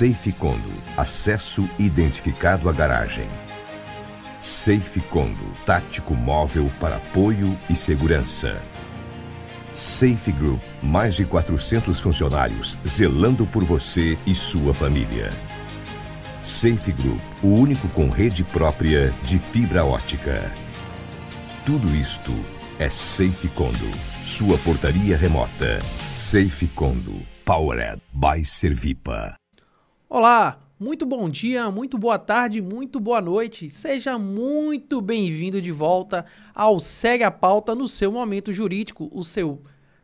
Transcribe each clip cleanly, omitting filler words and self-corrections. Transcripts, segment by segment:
SafeCondo, acesso identificado à garagem. SafeCondo, tático móvel para apoio e segurança. Safe Group, mais de 400 funcionários zelando por você e sua família. Safe Group, o único com rede própria de fibra ótica. Tudo isto é SafeCondo, sua portaria remota. SafeCondo, Powered by Servipa. Olá, muito bom dia, muito boa tarde, muito boa noite. Seja muito bem-vindo de volta ao Segue a Pauta no seu Momento Jurídico, o seu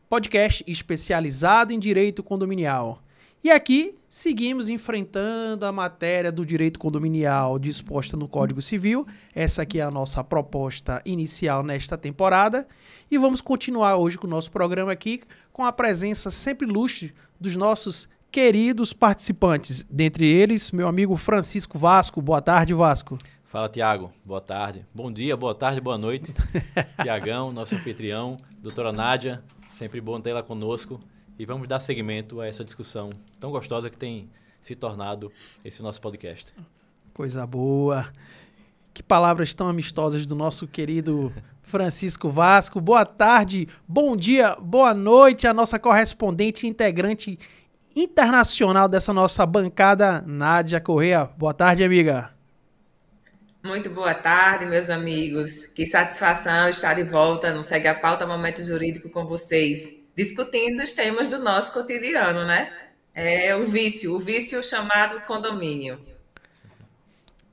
podcast especializado em direito condominial. E aqui seguimos enfrentando a matéria do direito condominial disposta no Código Civil. Essa aqui é a nossa proposta inicial nesta temporada. E vamos continuar hoje com o nosso programa aqui com a presença sempre ilustre dos nossos queridos participantes. Dentre eles, meu amigo Francisco Vasco. Boa tarde, Vasco. Fala, Tiago. Boa tarde. Bom dia, boa tarde, boa noite. Tiagão, nosso anfitrião, doutora Nádia, sempre bom tê-la conosco. E vamos dar seguimento a essa discussão tão gostosa que tem se tornado esse nosso podcast. Coisa boa. Que palavras tão amistosas do nosso querido Francisco Vasco. Boa tarde, bom dia, boa noite, a nossa correspondente integrante internacional dessa nossa bancada, Nádia Correia. Boa tarde, amiga. Muito boa tarde, meus amigos. Que satisfação estar de volta no Segue a Pauta Momento Jurídico com vocês, discutindo os temas do nosso cotidiano, né? É o vício chamado condomínio.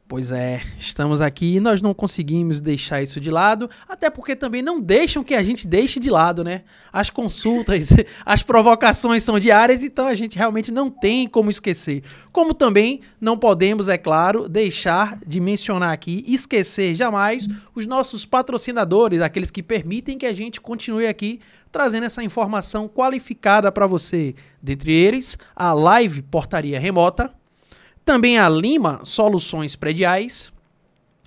Pois é, estamos aqui e nós não conseguimos deixar isso de lado, até porque também não deixam que a gente deixe de lado, né? As consultas, as provocações são diárias, então a gente realmente não tem como esquecer. Como também não podemos, é claro, deixar de mencionar aqui, esquecer jamais os nossos patrocinadores, aqueles que permitem que a gente continue aqui trazendo essa informação qualificada para você. Dentre eles, a Live Portaria Remota, também a Lima Soluções Prediais,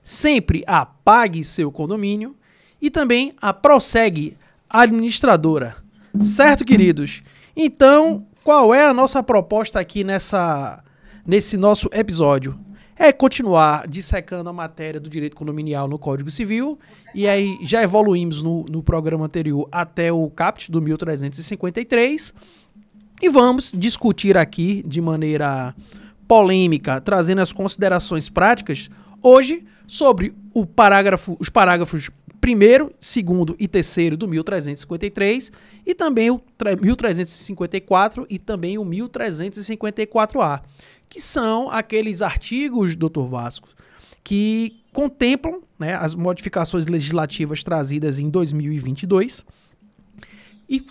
sempre a Pague Seu Condomínio e também a Prossegue Administradora. Certo, queridos? Então, qual é a nossa proposta aqui nesse nosso episódio? É continuar dissecando a matéria do direito condominial no Código Civil, e aí já evoluímos no programa anterior até o caput do 1353, e vamos discutir aqui de maneira polêmica, trazendo as considerações práticas, hoje sobre os parágrafos 1º, 2º e 3º do 1353 e também o 1354 e também o 1354-A, que são aqueles artigos, Dr. Vasco, que contemplam, né, as modificações legislativas trazidas em 2022 e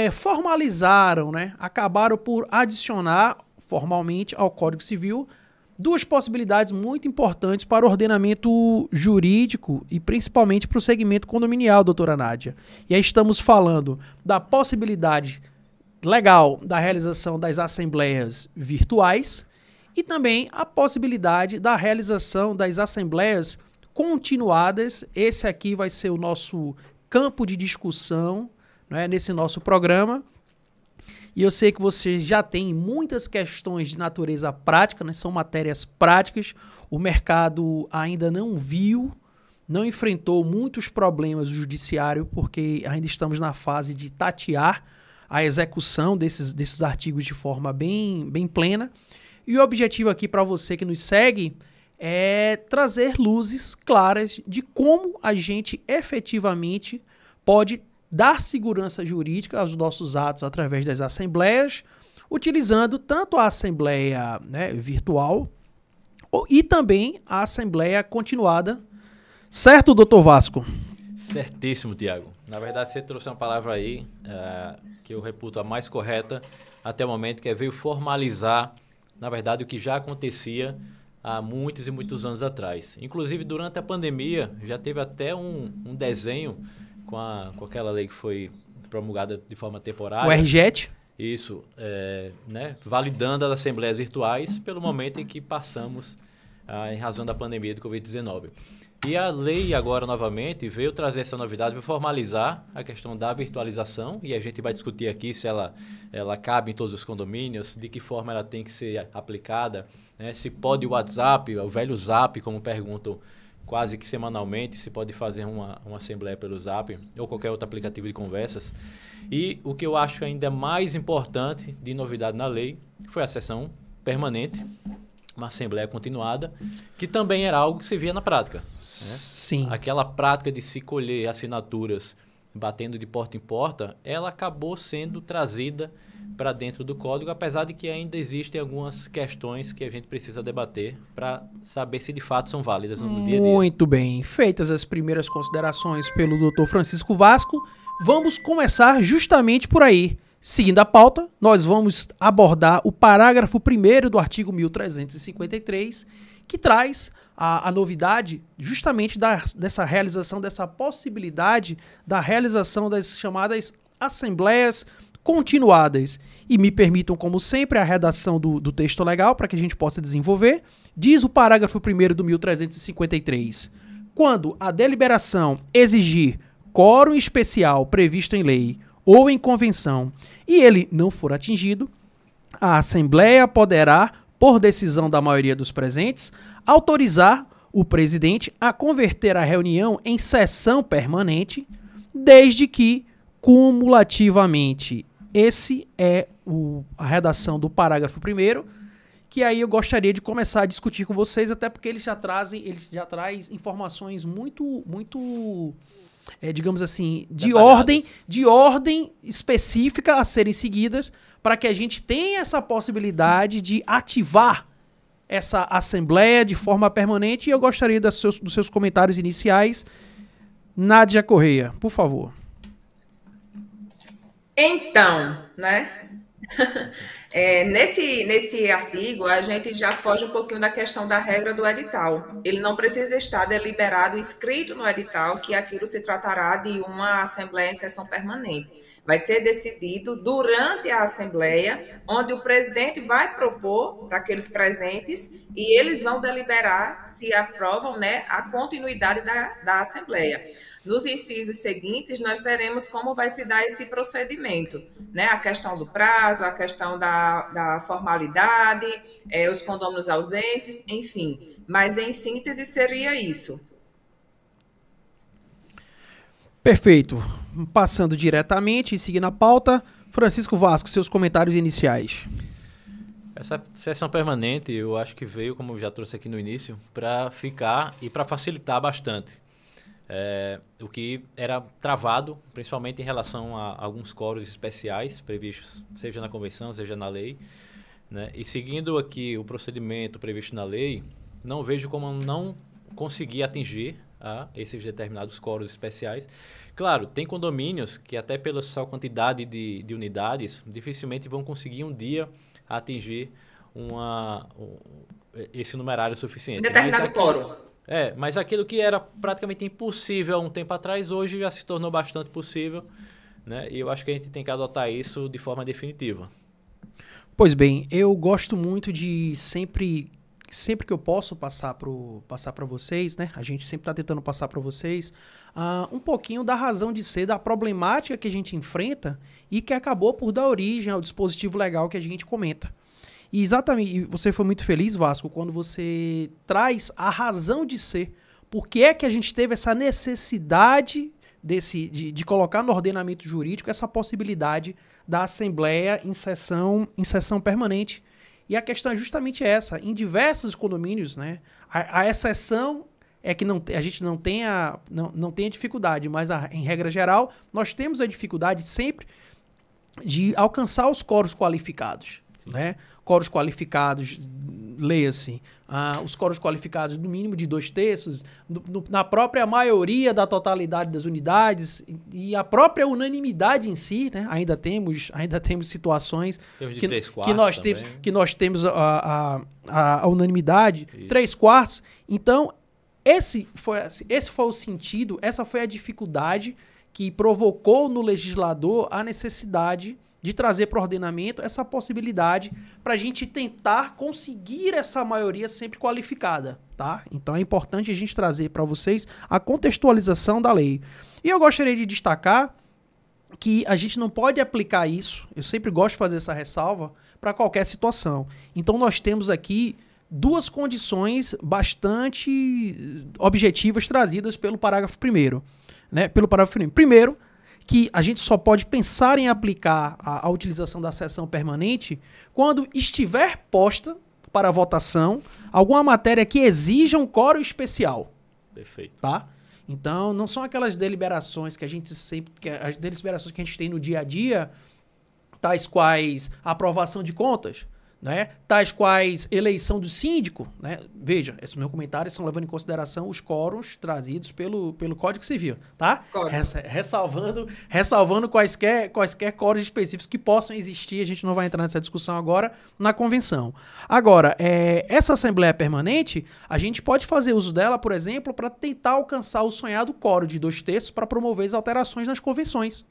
formalizaram, né, acabaram por adicionar formalmente ao Código Civil duas possibilidades muito importantes para o ordenamento jurídico e principalmente para o segmento condominial, doutora Nádia. E aí estamos falando da possibilidade legal da realização das assembleias virtuais e também a possibilidade da realização das assembleias continuadas. Esse aqui vai ser o nosso campo de discussão, né, nesse nosso programa. E eu sei que vocês já têm muitas questões de natureza prática, né? São matérias práticas. O mercado ainda não enfrentou muitos problemas do judiciário, porque ainda estamos na fase de tatear a execução desses artigos de forma bem plena. E o objetivo aqui para você que nos segue é trazer luzes claras de como a gente efetivamente pode dar segurança jurídica aos nossos atos através das assembleias, utilizando tanto a assembleia, né, virtual e também a assembleia continuada. Certo, doutor Vasco? Certíssimo, Tiago. Na verdade, você trouxe uma palavra aí que eu reputo a mais correta até o momento, que veio formalizar, na verdade, o que já acontecia há muitos e muitos anos atrás. Inclusive, durante a pandemia, já teve até um desenho com aquela lei que foi promulgada de forma temporária. O RJET? Isso, né, validando as assembleias virtuais pelo momento em que passamos em razão da pandemia do Covid-19. E a lei agora, novamente, veio trazer essa novidade, veio formalizar a questão da virtualização, e a gente vai discutir aqui se ela cabe em todos os condomínios, de que forma ela tem que ser aplicada, né? Se pode o WhatsApp, o velho Zap, como perguntam quase que semanalmente, se pode fazer uma assembleia pelo Zap ou qualquer outro aplicativo de conversas. E o que eu acho ainda mais importante de novidade na lei foi a sessão permanente, uma assembleia continuada, que também era algo que se via na prática. Né? Sim. Aquela prática de se colher assinaturas batendo de porta em porta, ela acabou sendo trazida para dentro do código, apesar de que ainda existem algumas questões que a gente precisa debater para saber se de fato são válidas no dia a dia. Muito bem. Feitas as primeiras considerações pelo Dr. Francisco Vasco, vamos começar justamente por aí. Seguindo a pauta, nós vamos abordar o parágrafo 1º do artigo 1353, que traz a novidade justamente dessa realização, dessa possibilidade da realização das chamadas assembleias continuadas. E me permitam, como sempre, a redação do texto legal para que a gente possa desenvolver. Diz o parágrafo 1º do 1353. Quando a deliberação exigir quórum especial previsto em lei ou em convenção, e ele não for atingido, a Assembleia poderá, por decisão da maioria dos presentes, autorizar o presidente a converter a reunião em sessão permanente, desde que, cumulativamente, esse é a redação do parágrafo 1º, que aí eu gostaria de começar a discutir com vocês, até porque ele já traz informações muito digamos assim, de ordem específica a serem seguidas, para que a gente tenha essa possibilidade de ativar essa assembleia de forma permanente. E eu gostaria dos seus comentários iniciais. Nádia Correia, por favor. Então, né? Nesse artigo, a gente já foge um pouquinho da questão da regra do edital. Ele não precisa estar deliberado, escrito no edital, que aquilo se tratará de uma assembleia em sessão permanente. Vai ser decidido durante a assembleia, onde o presidente vai propor para aqueles presentes e eles vão deliberar se aprovam, né, a continuidade da assembleia. Nos incisos seguintes, nós veremos como vai se dar esse procedimento, né? A questão do prazo, a questão da formalidade, os condôminos ausentes, enfim. Mas, em síntese, seria isso. Perfeito. Passando diretamente e seguindo a pauta, Francisco Vasco, seus comentários iniciais. Essa sessão permanente, eu acho que veio, como eu já trouxe aqui no início, para ficar e para facilitar bastante. O que era travado, principalmente em relação a alguns quóruns especiais previstos, seja na convenção, seja na lei, né? E seguindo aqui o procedimento previsto na lei, não vejo como não conseguir atingir esses determinados quóruns especiais. Claro, tem condomínios que até pela sua quantidade de unidades, dificilmente vão conseguir um dia atingir esse numerário suficiente. Determinado quórum. Mas aquilo que era praticamente impossível há um tempo atrás, hoje já se tornou bastante possível, né? E eu acho que a gente tem que adotar isso de forma definitiva. Pois bem, eu gosto muito de sempre que eu posso passar para vocês, né? A gente sempre está tentando passar para vocês um pouquinho da razão de ser, da problemática que a gente enfrenta e que acabou por dar origem ao dispositivo legal que a gente comenta. E exatamente, você foi muito feliz, Vasco, quando você traz a razão de ser. Por que é que a gente teve essa necessidade de colocar no ordenamento jurídico essa possibilidade da Assembleia em sessão permanente? E a questão é justamente essa. Em diversos condomínios, né, a exceção é que a gente não tem a dificuldade, mas em regra geral, nós temos a dificuldade sempre de alcançar os quóruns qualificados. Né? Quóruns qualificados, leia-se, os quóruns qualificados no mínimo de 2/3, na própria maioria da totalidade das unidades e a própria unanimidade em si, né? Ainda temos situações que nós temos a unanimidade, 3/4. Então, esse foi o sentido, essa foi a dificuldade que provocou no legislador a necessidade de trazer para o ordenamento essa possibilidade para a gente tentar conseguir essa maioria sempre qualificada. tá? Então é importante a gente trazer para vocês a contextualização da lei. E eu gostaria de destacar que a gente não pode aplicar isso, eu sempre gosto de fazer essa ressalva, para qualquer situação. Então nós temos aqui duas condições bastante objetivas trazidas pelo parágrafo 1º, né? Pelo parágrafo 1º. Primeiro, que a gente só pode pensar em aplicar a utilização da sessão permanente quando estiver posta para votação alguma matéria que exija um quórum especial. Perfeito. Tá? Então, não são aquelas deliberações que a gente sempre... as deliberações que a gente tem no dia a dia, tais quais a aprovação de contas, né? Tais quais eleição do síndico, né? Veja, esses meus comentários são levando em consideração os quórums trazidos pelo Código Civil, tá? Ressalvando quaisquer quórums específicos que possam existir, a gente não vai entrar nessa discussão agora, na convenção. Agora, essa Assembleia Permanente, a gente pode fazer uso dela, por exemplo, para tentar alcançar o sonhado quórum de 2/3 para promover as alterações nas convenções,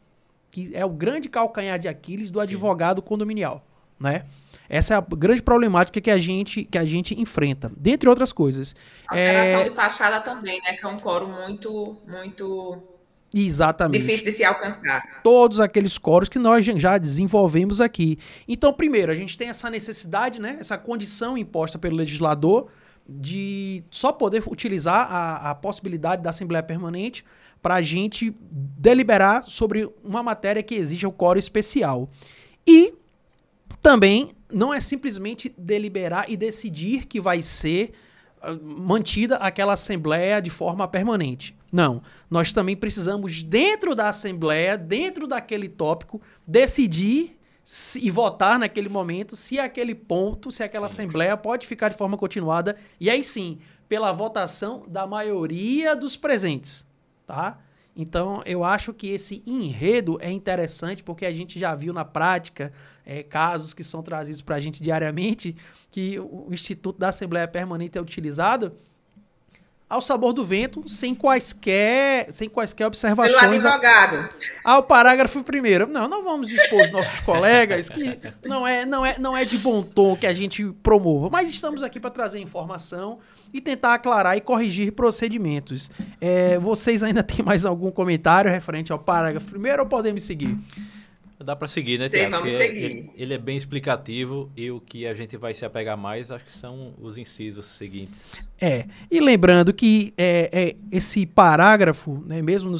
que é o grande calcanhar de Aquiles do advogado condominial, né? Essa é a grande problemática que a gente enfrenta, dentre outras coisas. Alteração de fachada também, né? Que é um quórum muito exatamente difícil de se alcançar. Todos aqueles quóruns que nós já desenvolvemos aqui. Então, primeiro, a gente tem essa necessidade, né? Essa condição imposta pelo legislador de só poder utilizar a possibilidade da Assembleia Permanente para a gente deliberar sobre uma matéria que exija o quórum especial. E também não é simplesmente deliberar e decidir que vai ser mantida aquela Assembleia de forma permanente. Não. Nós também precisamos, dentro da Assembleia, dentro daquele tópico, decidir e votar naquele momento se aquele ponto, se aquela Assembleia pode ficar de forma continuada. E aí sim, pela votação da maioria dos presentes. Tá? Então, eu acho que esse enredo é interessante porque a gente já viu na prática casos que são trazidos para a gente diariamente que o Instituto da Assembleia Permanente é utilizado ao sabor do vento, sem quaisquer observações. Pelo advogado. Ao parágrafo 1º. Não vamos expor os nossos colegas, que não é de bom tom que a gente promova, mas estamos aqui para trazer informação e tentar aclarar e corrigir procedimentos. Vocês ainda têm mais algum comentário referente ao parágrafo 1º ou podemos seguir? Dá para seguir, né, Sim, Tiago? vamos seguir. Ele é bem explicativo e o que a gente vai se apegar mais, acho que são os incisos seguintes. E lembrando que esse parágrafo, né, mesmo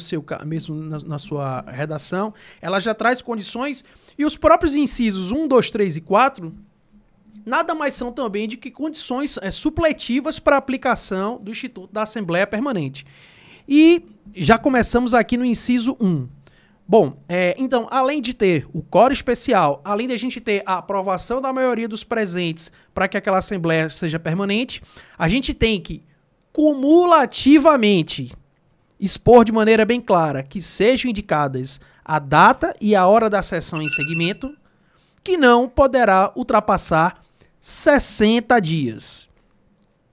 na sua redação, ela já traz condições e os próprios incisos 1, 2, 3 e 4 nada mais são também de que condições supletivas para a aplicação do Instituto da Assembleia Permanente. E já começamos aqui no inciso 1. Bom, então, além de ter o quórum especial, além de a gente ter a aprovação da maioria dos presentes para que aquela Assembleia seja permanente, a gente tem que, cumulativamente, expor de maneira bem clara que sejam indicadas a data e a hora da sessão em segmento, que não poderá ultrapassar 60 dias.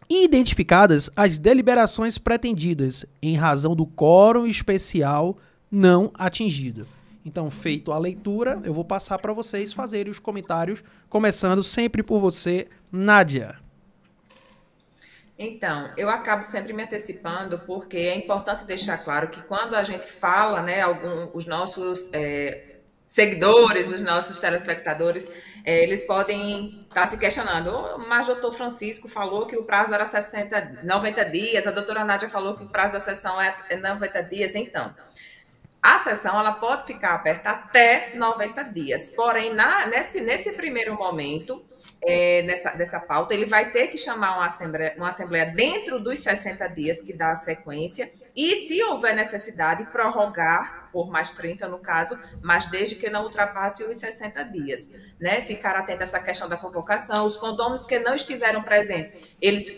E identificadas as deliberações pretendidas em razão do quórum especial não atingido. Então, feito a leitura, eu vou passar para vocês fazerem os comentários, começando sempre por você, Nádia. Então, eu acabo sempre me antecipando, porque é importante deixar claro que quando a gente fala, né, os nossos seguidores, os nossos telespectadores, eles podem estar se questionando. Mas o doutor Francisco falou que o prazo era 90 dias, a doutora Nádia falou que o prazo da sessão é 90 dias, então... A sessão ela pode ficar aberta até 90 dias, porém, nesse primeiro momento, dessa pauta, ele vai ter que chamar uma assembleia dentro dos 60 dias que dá a sequência e, se houver necessidade, prorrogar por mais 30, no caso, mas desde que não ultrapasse os 60 dias. Né? Ficar atento a essa questão da convocação, os condôminos que não estiveram presentes,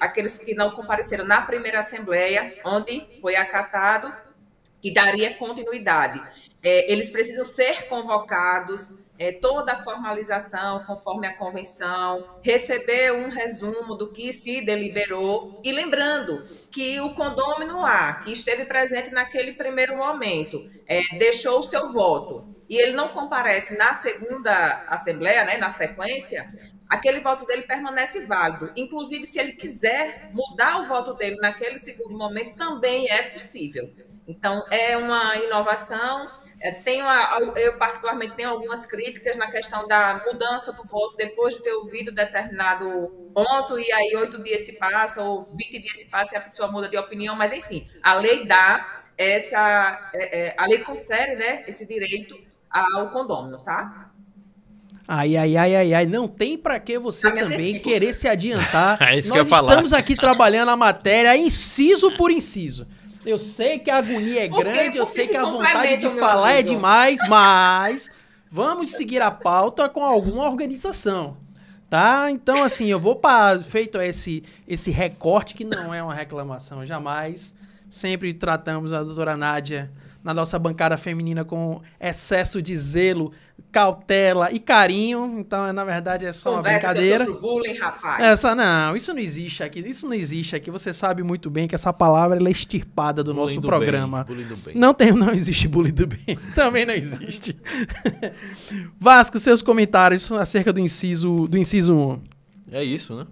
aqueles que não compareceram na primeira assembleia, onde foi acatado, que daria continuidade. Eles precisam ser convocados, toda a formalização conforme a convenção, receber um resumo do que se deliberou, e lembrando que o condômino A, que esteve presente naquele primeiro momento, deixou o seu voto, e ele não comparece na segunda assembleia, né, na sequência, aquele voto dele permanece válido. Inclusive, se ele quiser mudar o voto dele naquele segundo momento, também é possível. Então, é uma inovação. Eu, particularmente, tenho algumas críticas na questão da mudança do voto depois de ter ouvido determinado ponto, e aí 8 dias se passa, ou 20 dias se passa, e a pessoa muda de opinião, mas, enfim, a lei dá a lei confere, né, esse direito ao condômino, tá? Ai, não tem pra que você também querer se adiantar. Nós estamos aqui trabalhando a matéria inciso por inciso. Eu sei que a agonia é grande, eu sei que a vontade de falar é demais, mas vamos seguir a pauta com alguma organização, tá? Então, assim, eu vou feito esse recorte, que não é uma reclamação, jamais. Sempre tratamos a doutora Nádia na nossa bancada feminina com excesso de zelo, cautela e carinho. Então, na verdade, é só uma brincadeira. Que eu sofro bullying, rapaz. Isso não existe aqui. Isso não existe aqui. Você sabe muito bem que essa palavra ela é extirpada do nosso programa. Bullying do bem. Não existe bullying do bem. Também não existe. Vasco, seus comentários acerca do inciso 1. É isso, né?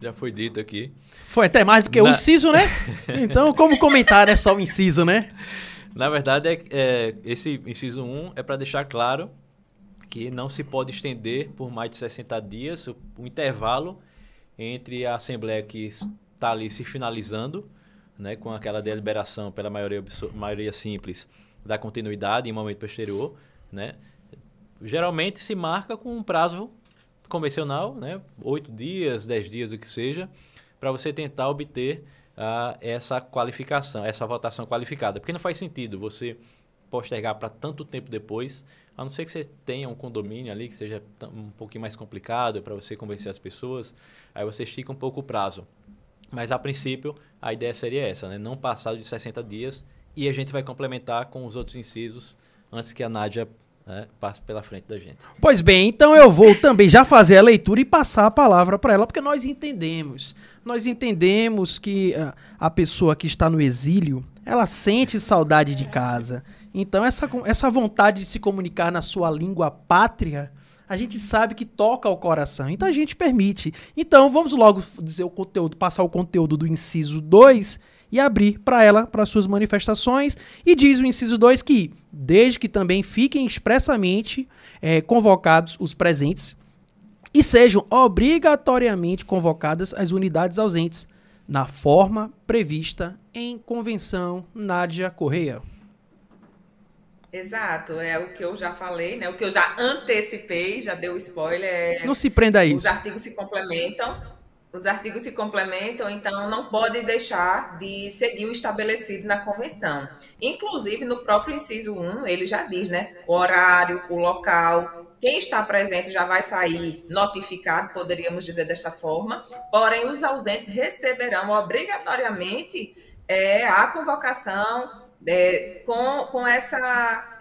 Já foi dito aqui. Foi até mais do que o inciso, né? Então, como comentar é só o inciso, né? Na verdade, esse inciso 1 é para deixar claro que não se pode estender por mais de 60 dias o intervalo entre a Assembleia que está ali se finalizando, né, com aquela deliberação pela maioria simples da continuidade em momento posterior, né? Geralmente se marca com um prazo convencional, né, 8 dias, 10 dias, o que seja, para você tentar obter essa qualificação, essa votação qualificada. Porque não faz sentido você postergar para tanto tempo depois, a não ser que você tenha um condomínio ali que seja um pouquinho mais complicado para você convencer as pessoas, aí você estica um pouco o prazo. Mas, a princípio, a ideia seria essa, né? Não passar de 60 dias, e a gente vai complementar com os outros incisos antes que a Nádia passe pela frente da gente. Pois bem, então eu vou também já fazer a leitura e passar a palavra para ela, porque nós entendemos que a pessoa que está no exílio, ela sente saudade de casa. Então essa vontade de se comunicar na sua língua pátria, a gente sabe que toca ao coração, então a gente permite. Então vamos logo dizer o conteúdo, passar o conteúdo do inciso 2 e abrir para ela, para suas manifestações. E diz o inciso 2 que, desde que também fiquem expressamente convocados os presentes e sejam obrigatoriamente convocadas as unidades ausentes, na forma prevista em convenção Nádia Correia. Exato, é o que eu já falei, né? O que eu já antecipei, já deu spoiler. Não se prenda a isso. Os artigos se complementam, então não pode deixar de seguir o estabelecido na convenção. Inclusive, no próprio inciso 1, ele já diz, né? O horário, o local. Quem está presente já vai sair notificado, poderíamos dizer desta forma. Porém, os ausentes receberão obrigatoriamente a convocação com essa...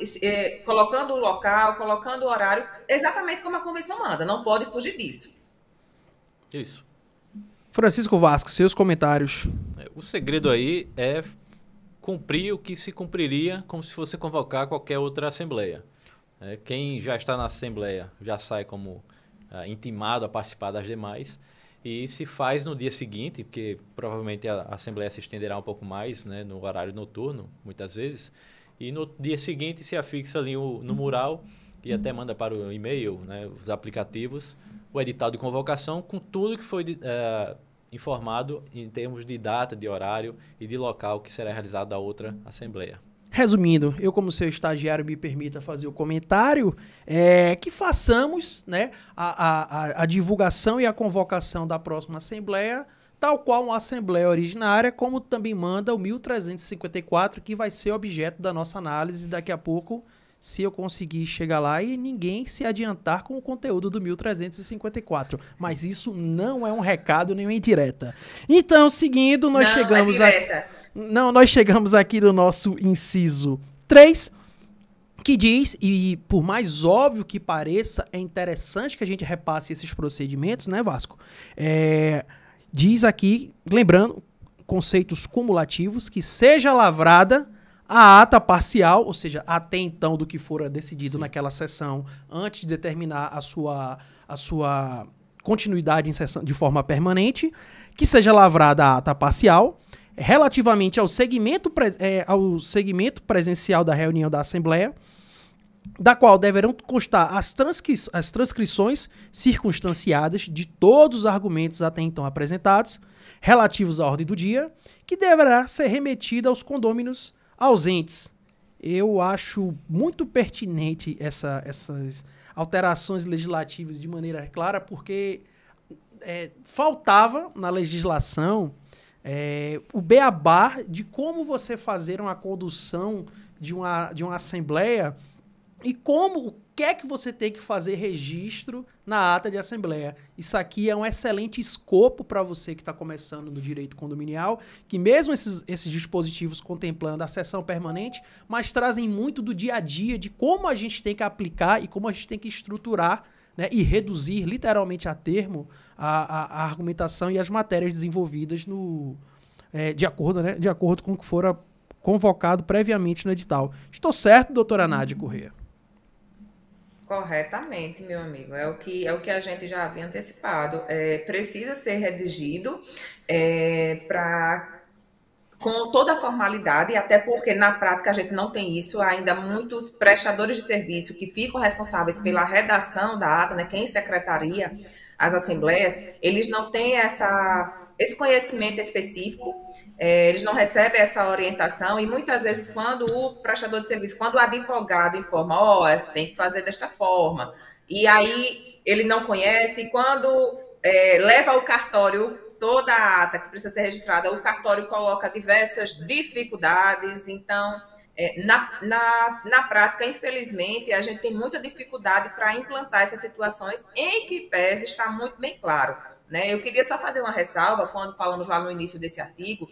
colocando o local, colocando o horário, exatamente como a convenção manda. Não pode fugir disso. Isso. Francisco Vasco, seus comentários. O segredo aí é cumprir o que se cumpriria como se fosse convocar qualquer outra assembleia. Quem já está na assembleia já sai como intimado a participar das demais, e se faz no dia seguinte, porque provavelmente a assembleia se estenderá um pouco mais, né, no horário noturno, muitas vezes, e no dia seguinte se afixa ali no mural e até manda para o e-mail, né, os aplicativos, o edital de convocação com tudo que foi informado em termos de data, de horário e de local que será realizada a outra assembleia. Resumindo, eu como seu estagiário me permita fazer o comentário, que façamos, né, a divulgação e a convocação da próxima assembleia, tal qual uma assembleia originária, como também manda o 1354, que vai ser objeto da nossa análise daqui a pouco, se eu conseguir chegar lá e ninguém se adiantar com o conteúdo do 1354. Mas isso não é um recado nem uma indireta. Então, seguindo, nós chegamos aqui no nosso inciso 3, que diz, e por mais óbvio que pareça, é interessante que a gente repasse esses procedimentos, né, Vasco? Diz aqui, lembrando, conceitos cumulativos, que seja lavrada a ata parcial, ou seja, até então do que fora decidido naquela sessão, antes de determinar a sua continuidade em sessão de forma permanente, que seja lavrada a ata parcial, relativamente ao segmento presencial da reunião da Assembleia, da qual deverão constar as transcrições circunstanciadas de todos os argumentos até então apresentados, relativos à ordem do dia, que deverá ser remetida aos condôminos ausentes. Eu acho muito pertinente essas alterações legislativas de maneira clara, porque faltava na legislação o beabá de como você fazer uma condução de uma assembleia e o que é que você tem que fazer registro na ata de assembleia. Isso aqui é um excelente escopo para você que está começando no direito condominial, que mesmo esses dispositivos contemplando a sessão permanente, mas trazem muito do dia a dia de como a gente tem que aplicar e como a gente tem que estruturar, né, e reduzir literalmente a termo a argumentação e as matérias desenvolvidas de acordo com o que fora convocado previamente no edital. Estou certo, doutora Nádia Corrêa? Corretamente, meu amigo. É o que a gente já havia antecipado. Precisa ser redigido com toda a formalidade, até porque na prática a gente não tem isso. Há ainda muitos prestadores de serviço que ficam responsáveis pela redação da ata, né, quem secretaria as assembleias, eles não têm esse conhecimento específico, eles não recebem essa orientação, e muitas vezes quando o prestador de serviço, quando o advogado informa, tem que fazer desta forma, e aí ele não conhece, e quando leva ao cartório toda a ata que precisa ser registrada, o cartório coloca diversas dificuldades. Então, na prática, infelizmente, a gente tem muita dificuldade para implantar essas situações, em que pese está muito bem claro, né? Eu queria só fazer uma ressalva, quando falamos lá no início desse artigo,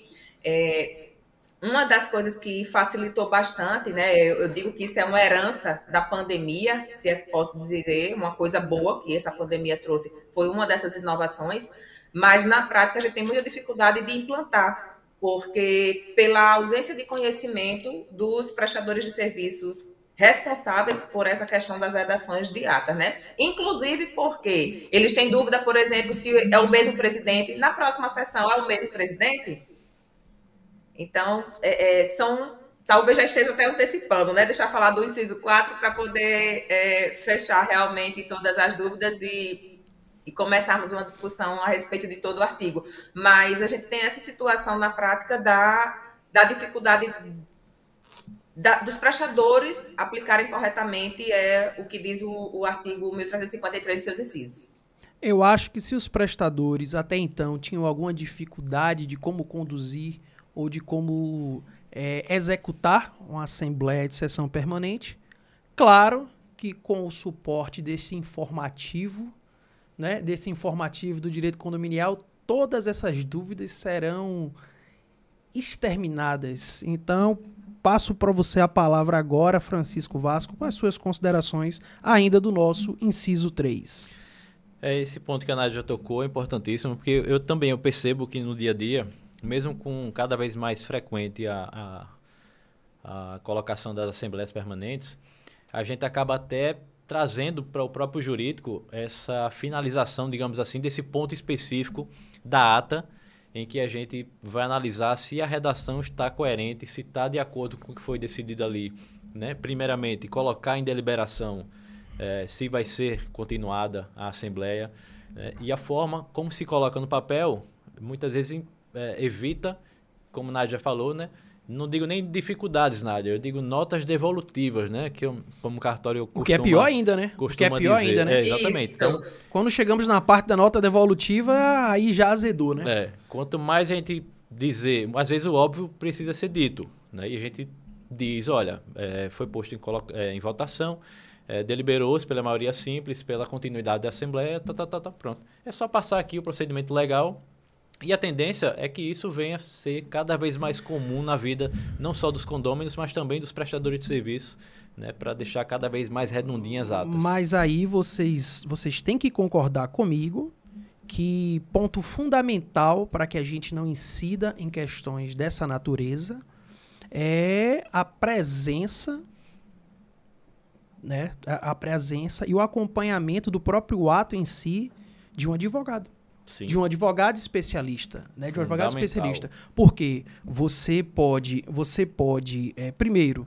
uma das coisas que facilitou bastante, né? Eu digo que isso é uma herança da pandemia, se é que posso dizer, uma coisa boa que essa pandemia trouxe, foi uma dessas inovações, mas na prática a gente tem muita dificuldade de implantar, porque pela ausência de conhecimento dos prestadores de serviços responsáveis por essa questão das redações de atas, né? Inclusive porque eles têm dúvida, por exemplo, se é o mesmo presidente, na próxima sessão é o mesmo presidente? Então, talvez já esteja até antecipando, né? Deixar falar do inciso 4 para poder fechar realmente todas as dúvidas e começarmos uma discussão a respeito de todo o artigo. Mas a gente tem essa situação na prática da dificuldade dos prestadores aplicarem corretamente o que diz o artigo 1353 e seus incisos. Eu acho que se os prestadores até então tinham alguma dificuldade de como conduzir ou de como executar uma assembleia de sessão permanente, claro que com o suporte desse informativo, né, desse informativo do direito condominial, todas essas dúvidas serão exterminadas. Então, passo para você a palavra agora, Francisco Vasco, com as suas considerações ainda do nosso inciso 3. Esse ponto que a Nádia já tocou é importantíssimo, porque eu percebo que no dia a dia, mesmo com cada vez mais frequente a colocação das assembleias permanentes, a gente acaba até trazendo para o próprio jurídico essa finalização, digamos assim, desse ponto específico da ata, em que a gente vai analisar se a redação está coerente, se está de acordo com o que foi decidido ali, né? Primeiramente, colocar em deliberação se vai ser continuada a assembleia, e a forma como se coloca no papel, muitas vezes evita, como a Nádia falou, né? Não digo nem dificuldades, Nádia, eu digo notas devolutivas, né? Que como cartório costuma, o que é pior ainda, né? O que é pior ainda, né? Exatamente. Então, quando chegamos na parte da nota devolutiva, aí já azedou, né? Quanto mais a gente dizer, às vezes o óbvio precisa ser dito, né? E a gente diz, olha, foi posto em votação, deliberou-se pela maioria simples, pela continuidade da Assembleia, pronto. É só passar aqui o procedimento legal. E a tendência é que isso venha a ser cada vez mais comum na vida, não só dos condôminos, mas também dos prestadores de serviços, né, para deixar cada vez mais redondinhas as atas. Mas aí vocês têm que concordar comigo que ponto fundamental para que a gente não incida em questões dessa natureza é a presença, né, a presença e o acompanhamento do próprio ato em si De um advogado. Sim. De um advogado especialista, né? De um advogado Fundamental. especialista. Porque você pode primeiro,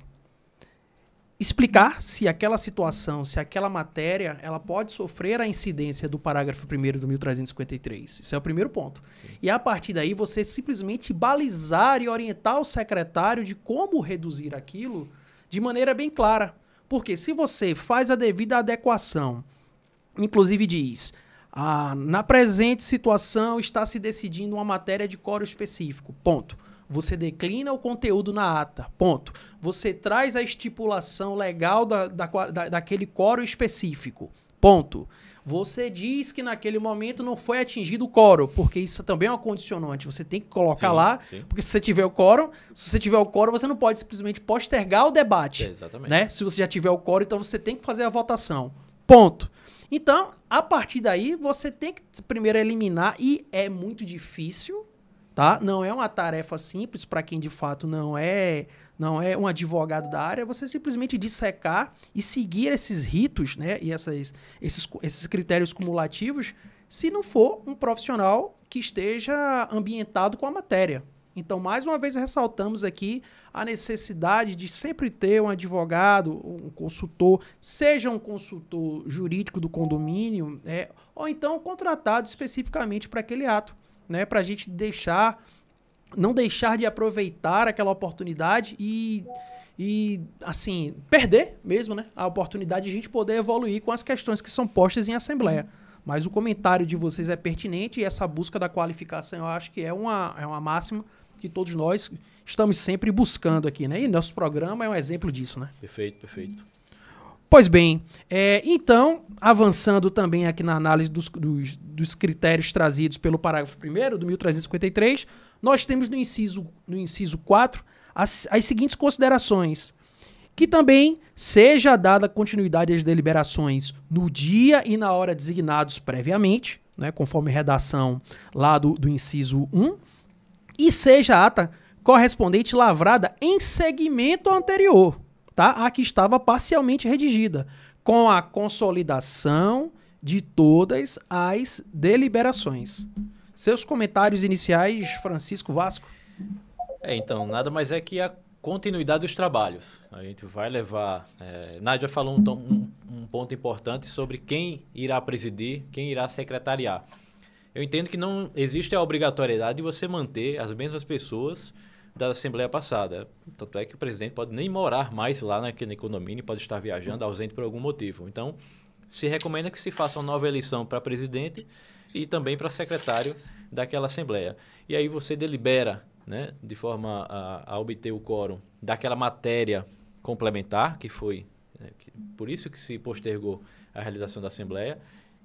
explicar se aquela situação, se aquela matéria, ela pode sofrer a incidência do parágrafo 1º do 1353. Esse é o primeiro ponto. Sim. E a partir daí, você simplesmente balizar e orientar o secretário de como reduzir aquilo de maneira bem clara. Porque se você faz a devida adequação, inclusive diz... na presente situação está se decidindo uma matéria de quórum específico, ponto. Você declina o conteúdo na ata, ponto. Você traz a estipulação legal daquele quórum específico, ponto. Você diz que naquele momento não foi atingido o quórum, porque isso também é uma condicionante. Você tem que colocar lá, porque se você tiver o quórum, você não pode simplesmente postergar o debate. Exatamente. Né? Se você já tiver o quórum, então você tem que fazer a votação, ponto. Então, a partir daí, você tem que primeiro eliminar, e é muito difícil, tá? Não é uma tarefa simples para quem de fato não é um advogado da área, você simplesmente dissecar e seguir esses ritos, né? E esses critérios cumulativos, se não for um profissional que esteja ambientado com a matéria. Então, mais uma vez, ressaltamos aqui a necessidade de sempre ter um advogado, um consultor, seja um consultor jurídico do condomínio, ou então contratado especificamente para aquele ato, né, para a gente não deixar de aproveitar aquela oportunidade e assim, perder mesmo, né, a oportunidade de a gente poder evoluir com as questões que são postas em assembleia. Mas o comentário de vocês é pertinente e essa busca da qualificação eu acho que é uma máxima que todos nós estamos sempre buscando aqui, né? E nosso programa é um exemplo disso, né? Perfeito, perfeito. Pois bem, então, avançando também aqui na análise dos critérios trazidos pelo parágrafo 1º do 1353, nós temos no inciso 4 as seguintes considerações. Que também seja dada continuidade às deliberações no dia e na hora designados previamente, né, conforme redação lá do inciso 1, e seja a ata correspondente lavrada em segmento anterior, tá? A que estava parcialmente redigida, com a consolidação de todas as deliberações. Seus comentários iniciais, Francisco Vasco? Então, nada mais é que a continuidade dos trabalhos. A gente vai levar... Nádia falou um ponto importante sobre quem irá presidir, quem irá secretariar. Eu entendo que não existe a obrigatoriedade de você manter as mesmas pessoas da Assembleia passada. Tanto é que o presidente pode nem morar mais lá naquele condomínio, pode estar viajando, ausente por algum motivo. Então, se recomenda que se faça uma nova eleição para presidente e também para secretário daquela Assembleia. E aí você delibera, né, de forma a obter o quórum daquela matéria complementar, que foi por isso que se postergou a realização da Assembleia,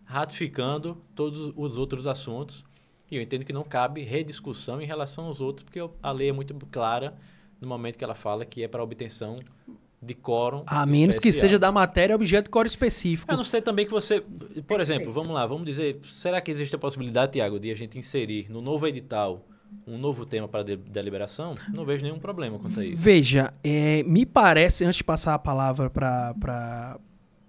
ratificando todos os outros assuntos. E eu entendo que não cabe rediscussão em relação aos outros, porque a lei é muito clara no momento que ela fala que é para obtenção de quórum a menos que seja da matéria objeto de quórum específico. Eu não sei também que você... Por exemplo, vamos dizer, será que existe a possibilidade, Tiago, de a gente inserir no novo edital um novo tema para deliberação? Não vejo nenhum problema quanto a isso. Veja, me parece, antes de passar a palavra para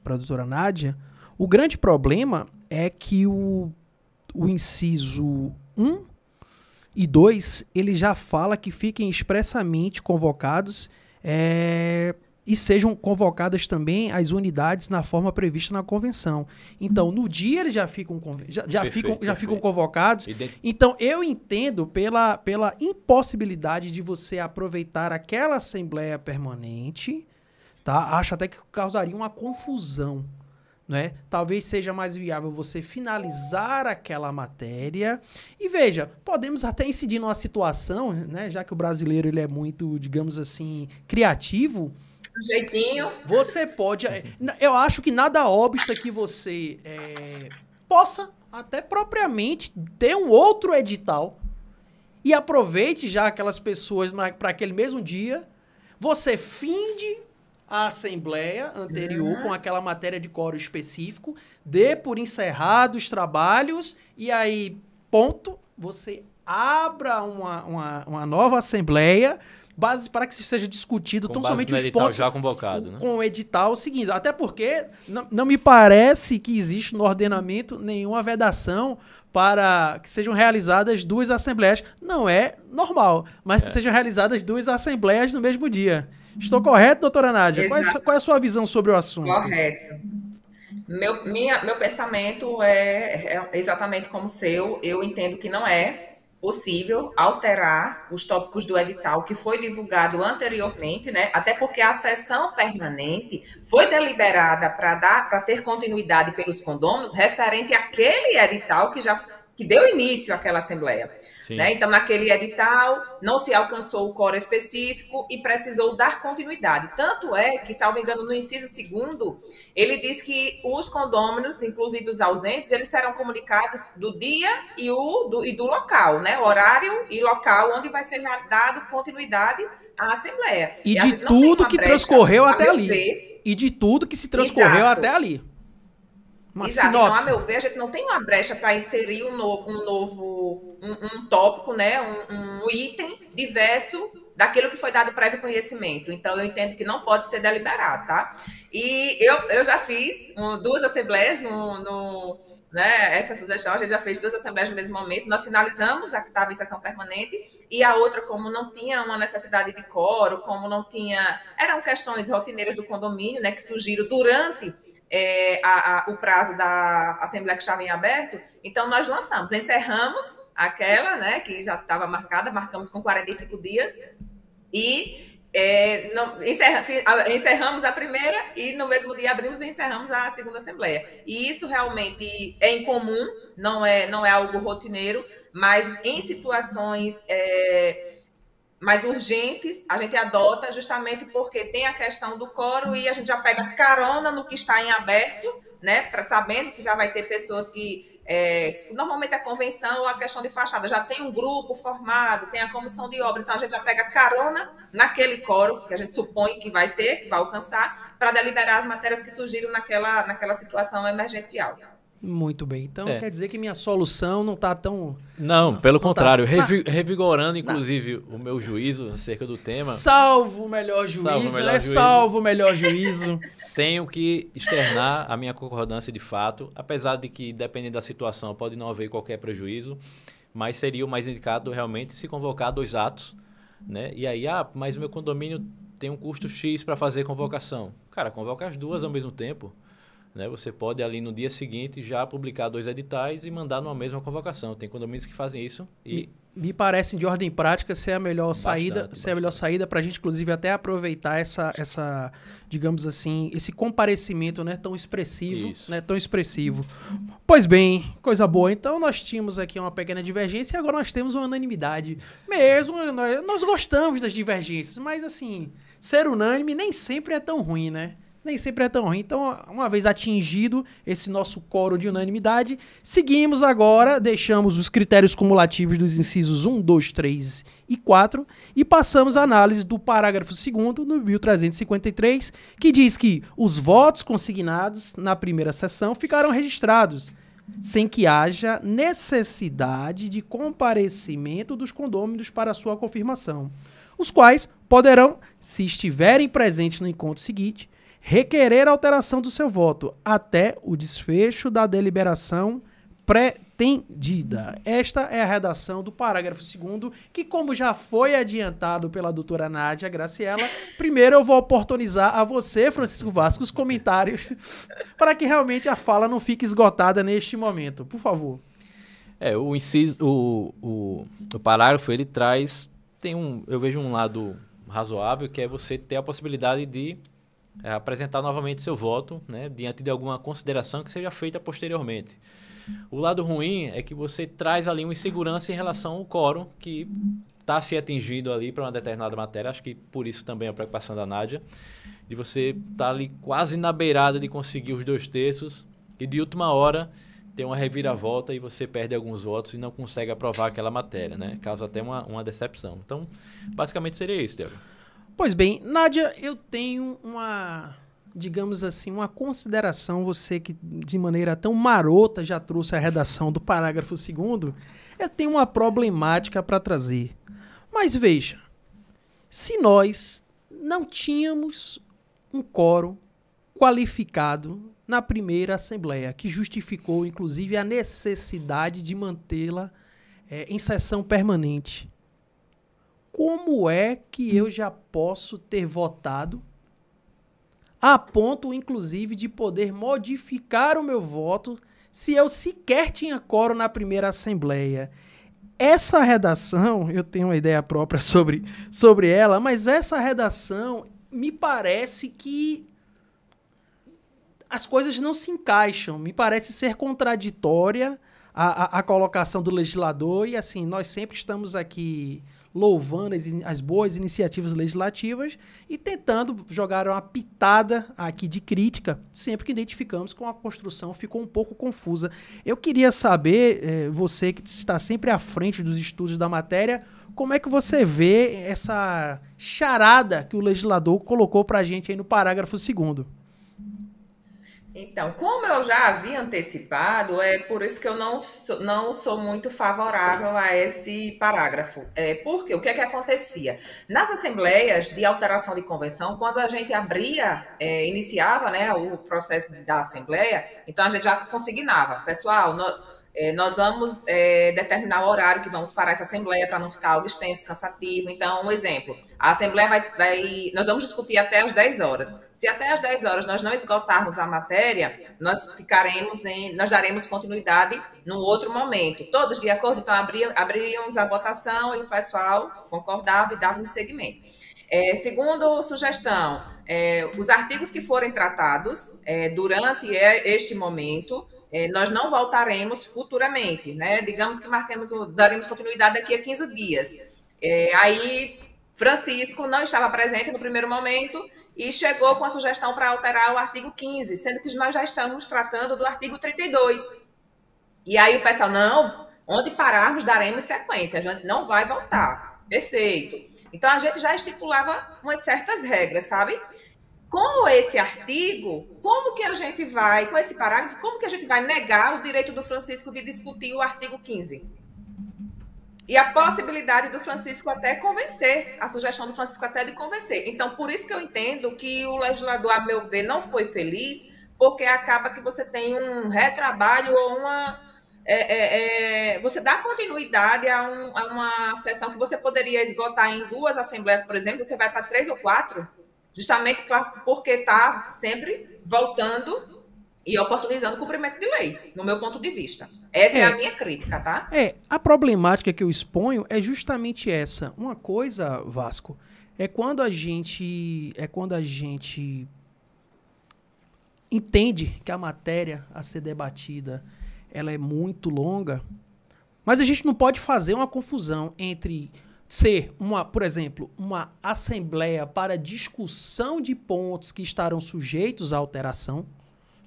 a doutora Nádia, o grande problema é que o inciso 1 e 2, ele já fala que fiquem expressamente convocados e sejam convocadas também as unidades na forma prevista na convenção. Então, no dia eles já ficam convocados. Então, eu entendo pela impossibilidade de você aproveitar aquela assembleia permanente, tá? Acho até que causaria uma confusão, né? Talvez seja mais viável você finalizar aquela matéria. E veja, podemos até incidir numa situação, né? Já que o brasileiro ele é muito, digamos assim, criativo. Jeitinho. Você pode... Eu acho que nada obsta que você possa até propriamente ter um outro edital e aproveite já aquelas pessoas para aquele mesmo dia, você finde a assembleia anterior com aquela matéria de quórum específico, dê por encerrado os trabalhos e aí, ponto, você abra uma nova assembleia base para que seja discutido Com tão base somente no os edital pontos já convocado, né? com o edital seguindo. Até porque não me parece que existe no ordenamento nenhuma vedação para que sejam realizadas 2 assembleias. Não é normal, mas que sejam realizadas 2 assembleias no mesmo dia. Estou correto, doutora Nádia? Qual é a sua visão sobre o assunto? Correto. Meu pensamento é exatamente como o seu. Eu entendo que não é possível alterar os tópicos do edital que foi divulgado anteriormente, né? Até porque a sessão permanente foi deliberada para ter continuidade pelos condôminos referente àquele edital que deu início àquela assembleia. Né? Então, naquele edital, não se alcançou o quórum específico e precisou dar continuidade. Tanto é que, salvo engano, no inciso 2º, ele diz que os condôminos, inclusive os ausentes, eles serão comunicados do dia e do local, né? Horário e local onde vai ser dado continuidade à Assembleia. E de tudo que transcorreu até ali. Ver. E de tudo que se transcorreu até ali. Exato, então, a meu ver, a gente não tem uma brecha para inserir um tópico, né, um item diverso daquilo que foi dado prévio conhecimento. Então, eu entendo que não pode ser deliberado, tá? E eu já fiz 2 assembleias né, essa sugestão, a gente já fez 2 assembleias no mesmo momento, nós finalizamos a que estava em sessão permanente e a outra, como não tinha uma necessidade de quórum, como não tinha... Eram questões rotineiras do condomínio, né, que surgiram durante... o prazo da Assembleia que estava em aberto, então nós encerramos aquela, né, que já estava marcada, marcamos com 45 dias e encerramos a primeira e no mesmo dia abrimos e encerramos a segunda Assembleia. E isso realmente é incomum, não é algo rotineiro, mas em situações... mais urgentes, a gente adota justamente porque tem a questão do quórum e a gente já pega carona no que está em aberto, né, sabendo que já vai ter pessoas que, normalmente a convenção ou a questão de fachada, já tem um grupo formado, tem a comissão de obra, então a gente já pega carona naquele quórum que a gente supõe que vai alcançar, para deliberar as matérias que surgiram naquela situação emergencial. Muito bem. Então, quer dizer que minha solução não está tão... Não, pelo contrário. Revigorando, inclusive, o meu juízo acerca do tema... Salvo o melhor juízo. Tenho que externar a minha concordância de fato, apesar de que, dependendo da situação, pode não haver qualquer prejuízo, mas seria o mais indicado realmente se convocar 2 atos, né? E aí, mas o meu condomínio tem um custo X para fazer convocação. Cara, convoca as 2 ao mesmo tempo. Né? Você pode ali no dia seguinte já publicar 2 editais e mandar numa mesma convocação. Tem condomínios que fazem isso. E me parece, de ordem prática, ser a melhor saída para a gente, inclusive, até aproveitar essa, digamos assim, esse comparecimento, né, tão expressivo. Né, tão expressivo. Pois bem, coisa boa. Então, nós tínhamos aqui uma pequena divergência e agora nós temos uma unanimidade. Mesmo, nós gostamos das divergências, mas, assim, ser unânime nem sempre é tão ruim, né? Nem sempre é tão ruim. Então, uma vez atingido esse nosso quórum de unanimidade, seguimos agora, deixamos os critérios cumulativos dos incisos 1, 2, 3 e 4 e passamos à análise do parágrafo 2º no 1353, que diz que os votos consignados na primeira sessão ficarão registrados, sem que haja necessidade de comparecimento dos condôminos para sua confirmação, os quais poderão, se estiverem presentes no encontro seguinte, requerer alteração do seu voto até o desfecho da deliberação pretendida. Esta é a redação do parágrafo 2º, que, como já foi adiantado pela doutora Nádia Graciela, primeiro eu vou oportunizar a você, Francisco Vasco, os comentários, para que realmente a fala não fique esgotada neste momento. Por favor. O parágrafo, ele traz... eu vejo um lado razoável, que é você ter a possibilidade de apresentar novamente seu voto, né, diante de alguma consideração que seja feita posteriormente. O lado ruim é que você traz ali uma insegurança em relação ao quórum que está se atingindo ali para uma determinada matéria. Acho que por isso também a preocupação da Nádia, de você estar ali quase na beirada de conseguir os 2 terços e de última hora ter uma reviravolta e você perde alguns votos e não consegue aprovar aquela matéria, né? Causa até uma decepção. Então, basicamente seria isso, Diego. Pois bem, Nádia, eu tenho digamos assim, uma consideração, você que de maneira tão marota já trouxe a redação do parágrafo 2º, eu tenho uma problemática para trazer. Mas veja, se nós não tínhamos um quórum qualificado na primeira Assembleia, que justificou, inclusive, a necessidade de mantê-la em sessão permanente, como é que eu já posso ter votado a ponto, inclusive, de poder modificar o meu voto se eu sequer tinha quórum na primeira Assembleia? Essa redação, eu tenho uma ideia própria sobre ela, mas essa redação me parece que as coisas não se encaixam. Me parece ser contraditória a colocação do legislador e, assim, nós sempre estamos aqui louvando as boas iniciativas legislativas e tentando jogar uma pitada aqui de crítica sempre que identificamos que a construção ficou um pouco confusa. Eu queria saber, você que está sempre à frente dos estudos da matéria, como é que você vê essa charada que o legislador colocou para a gente aí no parágrafo 2º? Então, como eu já havia antecipado, é por isso que eu não sou muito favorável a esse parágrafo. Porque o que é que acontecia? Nas assembleias de alteração de convenção, quando a gente iniciava, né, o processo da assembleia, então a gente já consignava, pessoal, nós vamos determinar o horário que vamos parar essa assembleia para não ficar algo extenso, cansativo. Então, um exemplo, a assembleia nós vamos discutir até às 10 horas. Se até às 10 horas nós não esgotarmos a matéria, nós daremos continuidade num outro momento. Todos de acordo, então abríamos a votação e o pessoal concordava e dava um segmento. Segundo sugestão, os artigos que forem tratados durante este momento, nós não voltaremos futuramente, né? Digamos que daremos continuidade daqui a 15 dias. Aí, Francisco não estava presente no primeiro momento e chegou com a sugestão para alterar o artigo 15, sendo que nós já estamos tratando do artigo 32. E aí o pessoal, não, onde pararmos daremos sequência, a gente não vai voltar. Perfeito. Então, a gente já estipulava umas certas regras, sabe? Com esse artigo, como que a gente vai, com esse parágrafo, como que a gente vai negar o direito do Francisco de discutir o artigo 15? E a possibilidade do Francisco até convencer, a sugestão do Francisco até de convencer. Então, por isso que eu entendo que o legislador, a meu ver, não foi feliz, porque acaba que você tem um retrabalho ou você dá continuidade a uma sessão que você poderia esgotar em 2 assembleias, por exemplo, você vai para 3 ou 4, justamente porque está sempre voltando e oportunizando o cumprimento de lei, no meu ponto de vista. Essa é a minha crítica, tá? A problemática que eu exponho é justamente essa. Uma coisa, Vasco, é quando a gente entende que a matéria a ser debatida ela é muito longa, mas a gente não pode fazer uma confusão entre ser, por exemplo, uma assembleia para discussão de pontos que estarão sujeitos à alteração,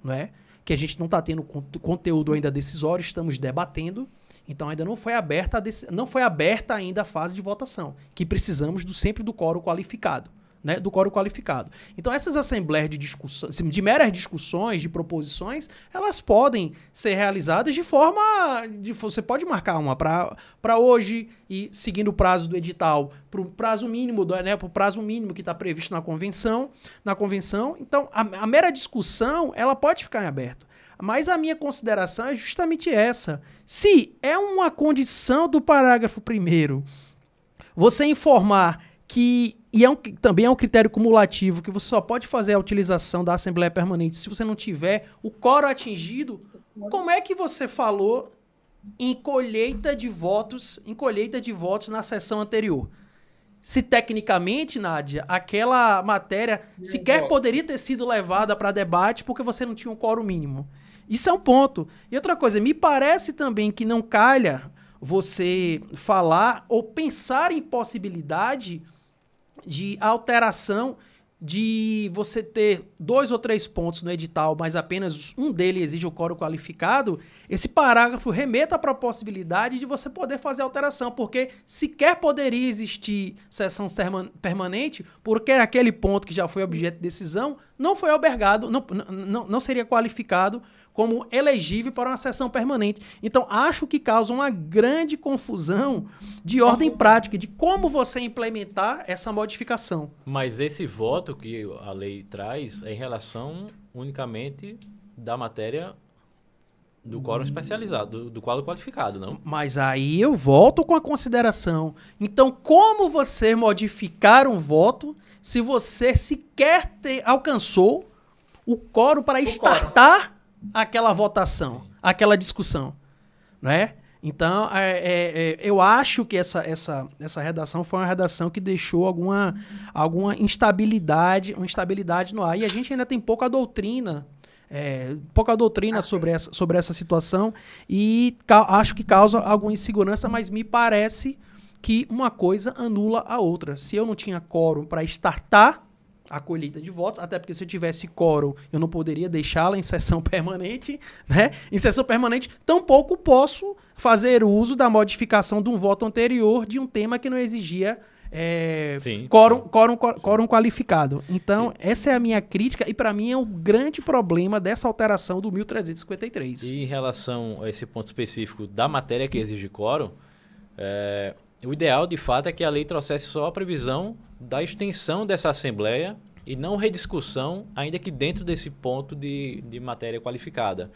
não é? Que a gente não está tendo conteúdo ainda decisório, estamos debatendo, então ainda não foi aberta ainda a fase de votação, que precisamos sempre do quórum qualificado. Né, do quórum qualificado. Então, essas assembleias de discussão, de meras discussões, de proposições, elas podem ser realizadas de forma... você pode marcar uma para hoje e seguindo o prazo do edital, para o prazo mínimo, pro prazo mínimo que está previsto na convenção. Então, a mera discussão, ela pode ficar em aberto. Mas a minha consideração é justamente essa. Se é uma condição do parágrafo 1º, você informar que... também é um critério cumulativo, que você só pode fazer a utilização da Assembleia Permanente se você não tiver o quórum atingido. Como é que você falou em colheita de votos na sessão anterior? Se tecnicamente, Nádia, aquela matéria sequer poderia ter sido levada para debate porque você não tinha um quórum mínimo. Isso é um ponto. E outra coisa, me parece também que não calha você falar ou pensar em possibilidade de alteração de você ter 2 ou 3 pontos no edital, mas apenas um deles exige o quórum qualificado, esse parágrafo remeta para a possibilidade de você poder fazer alteração, porque sequer poderia existir sessão permanente, porque aquele ponto que já foi objeto de decisão não foi albergado, não seria qualificado como elegível para uma sessão permanente. Então, acho que causa uma grande confusão de ordem prática, de como você implementar essa modificação. Mas esse voto que a lei traz é em relação unicamente da matéria do quórum especializado, do quórum qualificado, não? Mas aí eu volto com a consideração. Então, como você modificar um voto se você sequer alcançou o quórum para startar aquela votação, aquela discussão, não é? Então, eu acho que essa redação foi uma redação que deixou alguma instabilidade no ar. E a gente ainda tem pouca doutrina sobre essa situação, e acho que causa alguma insegurança, mas me parece que uma coisa anula a outra. Se eu não tinha quórum para startar a colheita de votos, até porque se eu tivesse quórum, eu não poderia deixá-la em sessão permanente, né? Em sessão permanente, tampouco posso fazer uso da modificação de um voto anterior de um tema que não exigia quórum qualificado. Então, essa é a minha crítica, e para mim é um grande problema dessa alteração do 1353. E em relação a esse ponto específico da matéria que exige quórum, o ideal, de fato, é que a lei trouxesse só a previsão da extensão dessa Assembleia e não rediscussão, ainda que dentro desse ponto de matéria qualificada.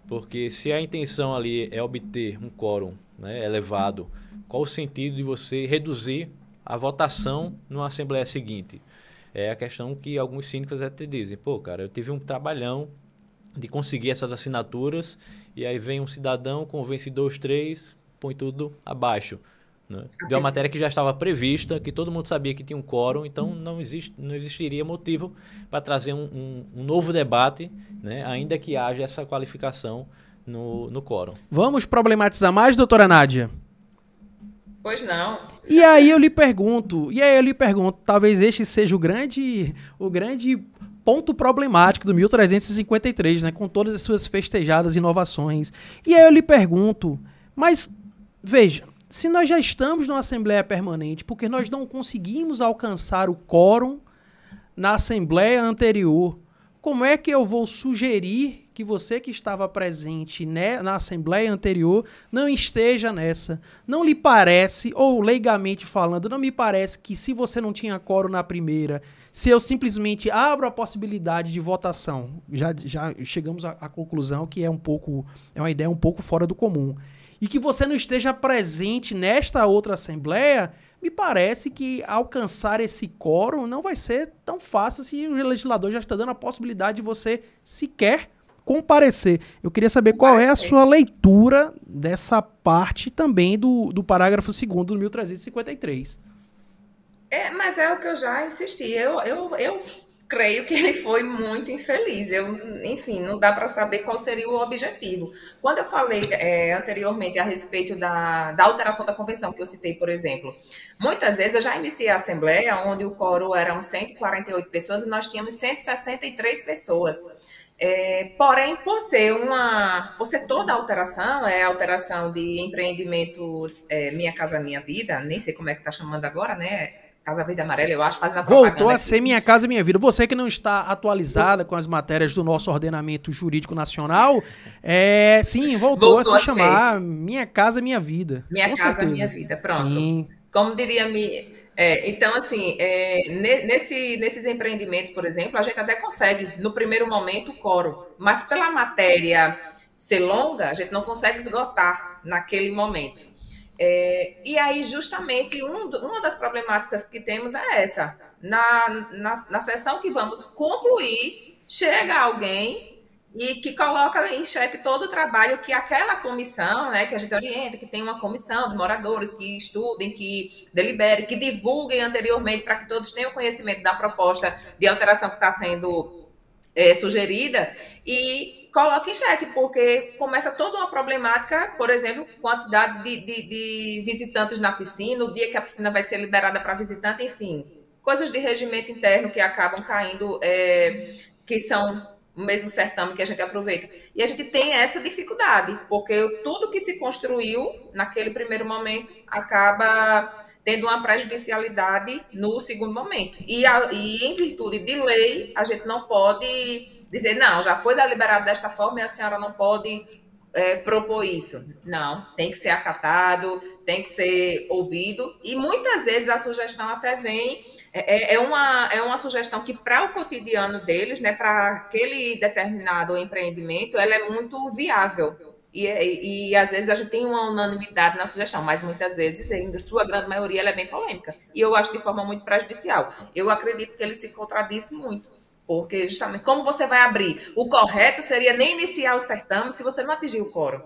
Porque se a intenção ali é obter um quórum, né, elevado, qual o sentido de você reduzir a votação numa Assembleia seguinte? É a questão que alguns síndicos até dizem: pô, cara, eu tive um trabalhão de conseguir essas assinaturas, e aí vem um cidadão, convence 2, 3, põe tudo abaixo, né? De uma matéria que já estava prevista, que todo mundo sabia que tinha um quórum, então não existiria motivo para trazer um novo debate, né, ainda que haja essa qualificação no quórum. Vamos problematizar mais, doutora Nádia? Pois não. E aí eu lhe pergunto, talvez este seja o grande ponto problemático do 1353, né, com todas as suas festejadas inovações. E aí eu lhe pergunto, mas veja, se nós já estamos numa Assembleia Permanente, porque nós não conseguimos alcançar o quórum na Assembleia anterior, como é que eu vou sugerir que você que estava presente, né, na Assembleia anterior não esteja nessa? Não lhe parece, ou leigamente falando, não me parece que se você não tinha quórum na primeira, se eu simplesmente abro a possibilidade de votação, já chegamos à conclusão que é uma ideia um pouco fora do comum, e que você não esteja presente nesta outra Assembleia, me parece que alcançar esse quórum não vai ser tão fácil se o legislador já está dando a possibilidade de você sequer comparecer. Eu queria saber qual é a sua leitura dessa parte também do parágrafo 2º do 1353. Mas é o que eu já insisti. Eu creio que ele foi muito infeliz. Enfim, não dá para saber qual seria o objetivo. Quando eu falei anteriormente a respeito da alteração da convenção, que eu citei, por exemplo, muitas vezes eu já iniciei a Assembleia, onde o quórum eram 148 pessoas e nós tínhamos 163 pessoas. Porém, por ser toda a alteração, alteração de empreendimentos Minha Casa Minha Vida, nem sei como é que está chamando agora, né? Casa Verde Amarela, eu acho, fazendo a propaganda. Voltou a ser Minha Casa Minha Vida. Você que não está atualizada com as matérias do nosso ordenamento jurídico nacional, sim, voltou a se chamar Minha Casa Minha Vida. Minha Casa Minha Vida, pronto. Sim. Como diria então, assim, nesses empreendimentos, por exemplo, a gente até consegue, no primeiro momento, o quórum, mas pela matéria ser longa, a gente não consegue esgotar naquele momento. E aí, justamente, uma das problemáticas que temos é essa. Na sessão que vamos concluir, chega alguém e que coloca em xeque todo o trabalho que aquela comissão, né, que a gente orienta, que tem uma comissão de moradores que estudem, que deliberem, que divulguem anteriormente para que todos tenham conhecimento da proposta de alteração que está sendo sugerida, e coloca em xeque, porque começa toda uma problemática, por exemplo, quantidade de visitantes na piscina, o dia que a piscina vai ser liberada para visitante, enfim, coisas de regimento interno que acabam caindo, que são o mesmo certame que a gente aproveita. E a gente tem essa dificuldade, porque tudo que se construiu naquele primeiro momento acaba tendo uma prejudicialidade no segundo momento. E em virtude de lei, a gente não pode dizer, não, já foi deliberado desta forma e a senhora não pode propor isso. Não, tem que ser acatado, tem que ser ouvido, e muitas vezes a sugestão até vem, é uma sugestão que para o cotidiano deles, né, para aquele determinado empreendimento, ela é muito viável. E às vezes a gente tem uma unanimidade na sugestão, mas muitas vezes, em sua grande maioria, ela é bem polêmica. E eu acho de forma muito prejudicial. Eu acredito que ele se contradiz muito. Porque, justamente, como você vai abrir? O correto seria nem iniciar o certame se você não atingir o quórum.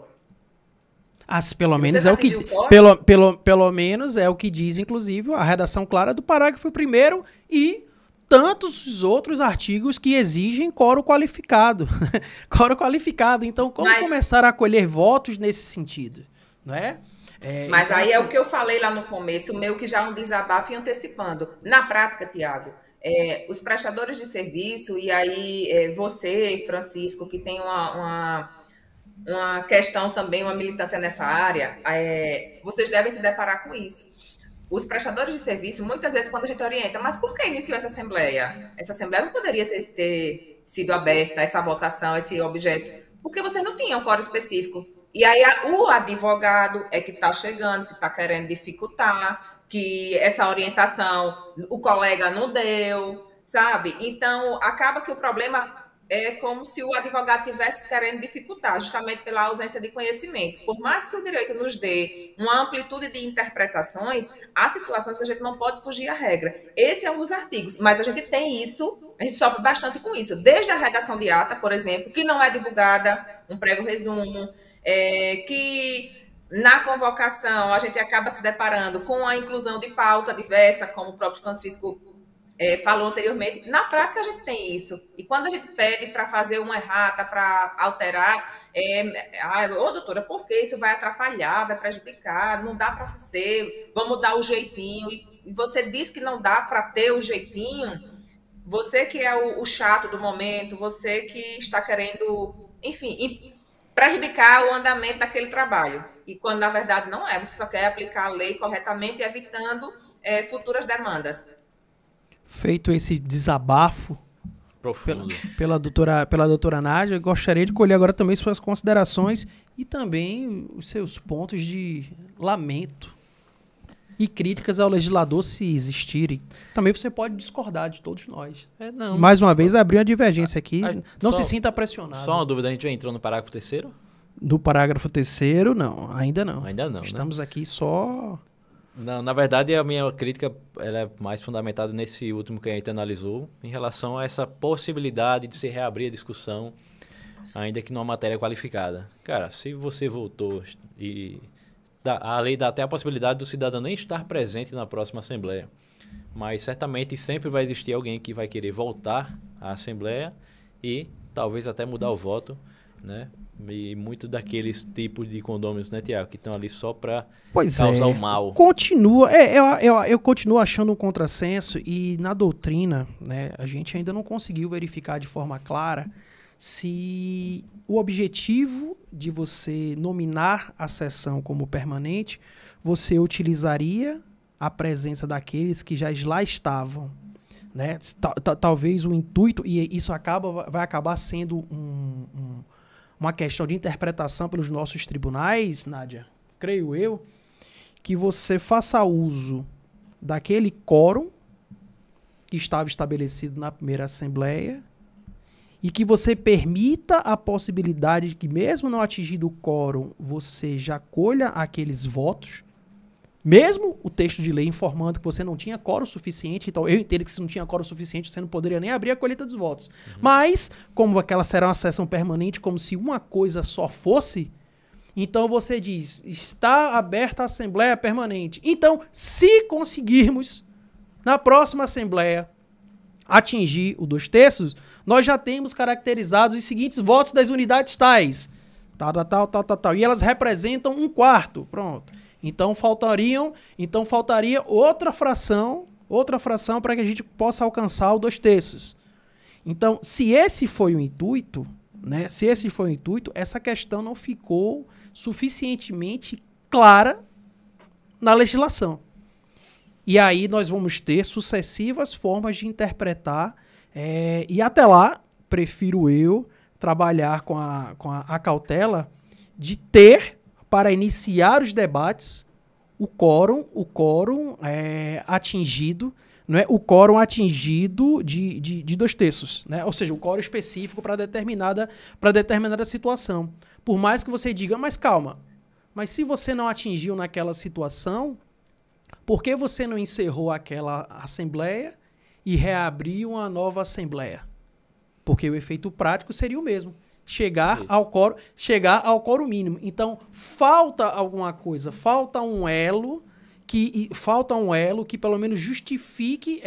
Pelo menos é o que diz, inclusive, a redação clara do parágrafo 1º e tantos outros artigos que exigem quórum qualificado. Quórum qualificado. Então, como começar a colher votos nesse sentido? Não é? Mas então, aí é o que eu falei lá no começo, o meu que já é um desabafo e antecipando. Na prática, Tiago, os prestadores de serviço, e aí você, Francisco, que tem uma questão também, uma militância nessa área, vocês devem se deparar com isso. Os prestadores de serviço, muitas vezes, quando a gente orienta, mas por que iniciou essa assembleia? Essa assembleia não poderia ter sido aberta, essa votação, esse objeto, porque vocês não tinham quórum específico. E aí o advogado é que está chegando, que está querendo dificultar, que essa orientação o colega não deu, sabe? Então, acaba que o problema é como se o advogado estivesse querendo dificultar, justamente pela ausência de conhecimento. Por mais que o direito nos dê uma amplitude de interpretações, há situações que a gente não pode fugir à regra. Esse é um dos artigos, mas a gente tem isso, a gente sofre bastante com isso. Desde a redação de ata, por exemplo, que não é divulgada, um prévio resumo, que na convocação a gente acaba se deparando com a inclusão de pauta diversa, como o próprio Francisco falou anteriormente. Na prática a gente tem isso. E quando a gente pede para fazer uma errata, para alterar, doutora, por que isso vai atrapalhar, vai prejudicar, não dá para ser, vamos dar o jeitinho. E você diz que não dá para ter o jeitinho, você que é o chato do momento, você que está querendo, enfim, prejudicar o andamento daquele trabalho. E quando, na verdade, não é. Você só quer aplicar a lei corretamente, evitando futuras demandas. Feito esse desabafo profundo pela doutora Nádia, eu gostaria de colher agora também suas considerações e também os seus pontos de lamento e críticas ao legislador, se existirem. Também você pode discordar de todos nós. Mais uma vez, abrir uma divergência aqui. Não se sinta pressionado. Só uma dúvida, a gente já entrou no parágrafo 3º? No parágrafo 3º, não. Ainda não. Ainda não, Estamos aqui só... Não, na verdade, a minha crítica ela é mais fundamentada nesse último que a gente analisou, em relação a essa possibilidade de se reabrir a discussão, ainda que numa matéria qualificada. Cara, se você voltou e... A lei dá até a possibilidade do cidadão nem estar presente na próxima Assembleia. Mas certamente sempre vai existir alguém que vai querer voltar à Assembleia e talvez até mudar o voto, né? E muito daqueles tipos de condôminos, né, Tiago, que estão ali só para causar o mal. Continua, eu continuo achando um contrassenso, e na doutrina, né, a gente ainda não conseguiu verificar de forma clara se o objetivo de você nominar a sessão como permanente, você utilizaria a presença daqueles que já lá estavam, né? Talvez o intuito, e isso vai acabar sendo uma questão de interpretação pelos nossos tribunais, Nádia, creio eu, que você faça uso daquele quórum que estava estabelecido na primeira Assembleia e que você permita a possibilidade de que, mesmo não atingindo o quórum, você já colha aqueles votos, mesmo o texto de lei informando que você não tinha quórum suficiente. Então, eu entendo que se não tinha quórum suficiente, você não poderia nem abrir a colheita dos votos. Mas, como aquela será uma sessão permanente, como se uma coisa só fosse, então você diz, está aberta a Assembleia Permanente. Então, se conseguirmos, na próxima Assembleia, atingir o 2/3, nós já temos caracterizados os seguintes votos das unidades tais. Tal. E elas representam 1/4. Pronto. Então faltaria outra fração para que a gente possa alcançar o 2/3. Então, se esse foi o intuito, né? Essa questão não ficou suficientemente clara na legislação. E aí nós vamos ter sucessivas formas de interpretar, e até lá, prefiro eu trabalhar com a cautela de ter, para iniciar os debates, o quórum atingido, não é? O quórum atingido de 2/3, né? Ou seja, o quórum específico para determinada situação. Por mais que você diga, mas calma, mas se você não atingiu naquela situação, por que você não encerrou aquela assembleia e reabriu uma nova assembleia? Porque o efeito prático seria o mesmo. Chegar ao quórum mínimo. Então, falta alguma coisa, falta um elo que pelo menos justifique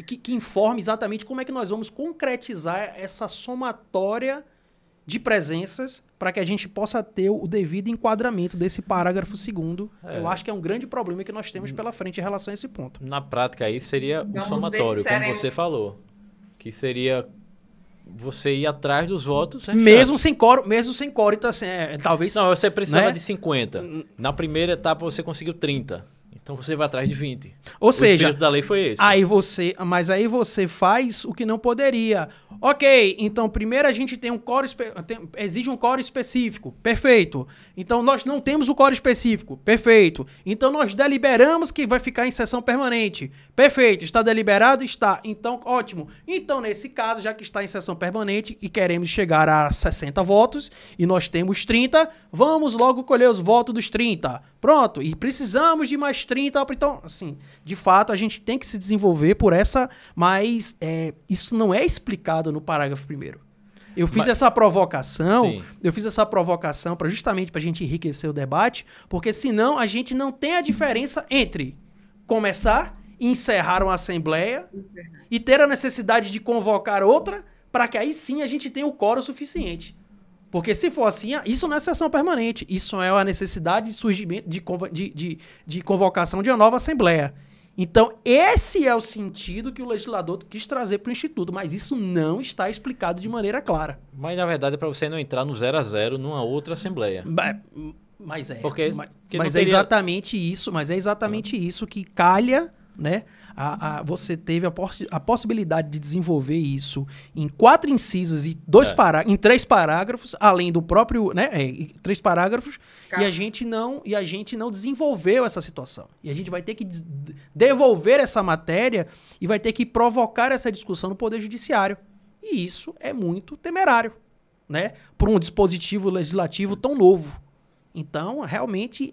que informe exatamente como é que nós vamos concretizar essa somatória de presenças para que a gente possa ter o devido enquadramento desse parágrafo 2º. Eu acho que é um grande problema que nós temos pela frente em relação a esse ponto. Na prática, aí seria o somatório, como você falou, que seria você ir atrás dos votos restantes. Mesmo sem quórum, então, assim, talvez... Não, você precisava, né, de 50. Na primeira etapa você conseguiu 30. Então você vai atrás de 20. Ou seja, o espírito da lei foi esse. Mas aí você faz o que não poderia. Ok, então primeiro a gente tem exige um quórum específico. Perfeito. Então nós não temos o quórum específico. Perfeito. Então nós deliberamos que vai ficar em sessão permanente. Perfeito. Está deliberado? Está. Então, ótimo. Então, nesse caso, já que está em sessão permanente e queremos chegar a 60 votos e nós temos 30, vamos logo colher os votos dos 30. Pronto. E precisamos de mais 30. Então, assim, de fato, a gente tem que se desenvolver por essa, mas isso não é explicado no parágrafo 1º. Eu fiz essa provocação justamente para a gente enriquecer o debate, porque senão a gente não tem a diferença entre começar e encerrar uma assembleia e ter a necessidade de convocar outra para que aí sim a gente tenha o quórum suficiente. Porque se for assim, isso não é sessão permanente. Isso é a necessidade de surgimento de convocação de uma nova assembleia. Então, esse é o sentido que o legislador quis trazer para o Instituto, mas isso não está explicado de maneira clara. Mas, na verdade, é para você não entrar no 0-0 numa outra assembleia. Mas é exatamente isso que calha, né? Você teve a possibilidade de desenvolver isso em 4 incisos e em 3 parágrafos, além do próprio, né, 3 parágrafos, e a gente não desenvolveu essa situação. E a gente vai ter que devolver essa matéria e vai ter que provocar essa discussão no Poder Judiciário. E isso é muito temerário, né, por um dispositivo legislativo tão novo. Então, realmente,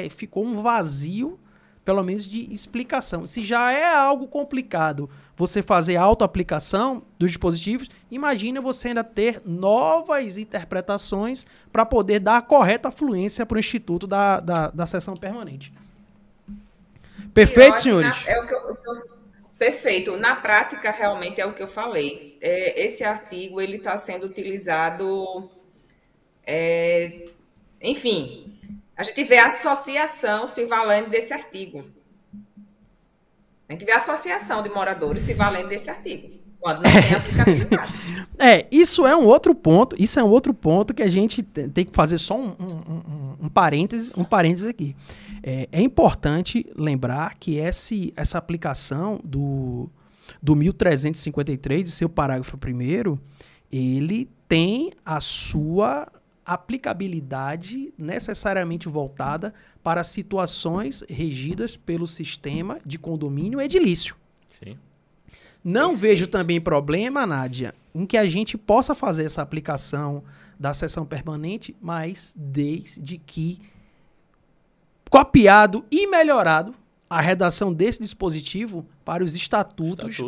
ficou um vazio, pelo menos de explicação. Se já é algo complicado você fazer autoaplicação dos dispositivos, imagina você ainda ter novas interpretações para poder dar a correta fluência para o Instituto da sessão permanente. Perfeito, senhores? Perfeito. Na prática, realmente, é o que eu falei. Esse artigo ele está sendo utilizado... enfim... A gente vê a associação se valendo desse artigo. A gente vê a associação de moradores se valendo desse artigo, quando não tem aplicabilidade. Isso é um outro ponto. Isso é um outro ponto que a gente tem que fazer só um parêntese aqui. É importante lembrar que essa aplicação do 1353, de seu parágrafo 1º, ele tem a sua aplicabilidade necessariamente voltada para situações regidas pelo sistema de condomínio edilício. Sim. Não vejo também problema, Nádia, em que a gente possa fazer essa aplicação da sessão permanente, mas desde que copiado e melhorado a redação desse dispositivo para os estatutos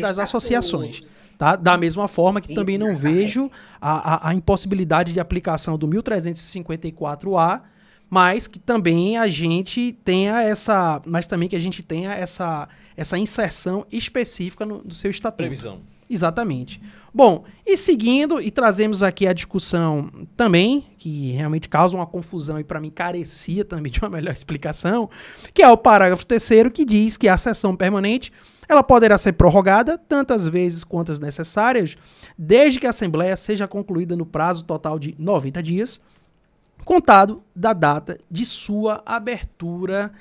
das associações. Tá? Da mesma forma que também não vejo a impossibilidade de aplicação do 1354A, mas que também a gente tenha essa inserção específica no seu estatuto. Previsão. Exatamente. Bom, e seguindo, e trazemos aqui a discussão também, que realmente causa uma confusão e para mim carecia também de uma melhor explicação, que é o parágrafo 3º, que diz que a sessão permanente ela poderá ser prorrogada tantas vezes quantas necessárias, desde que a Assembleia seja concluída no prazo total de 90 dias, contado da data de sua abertura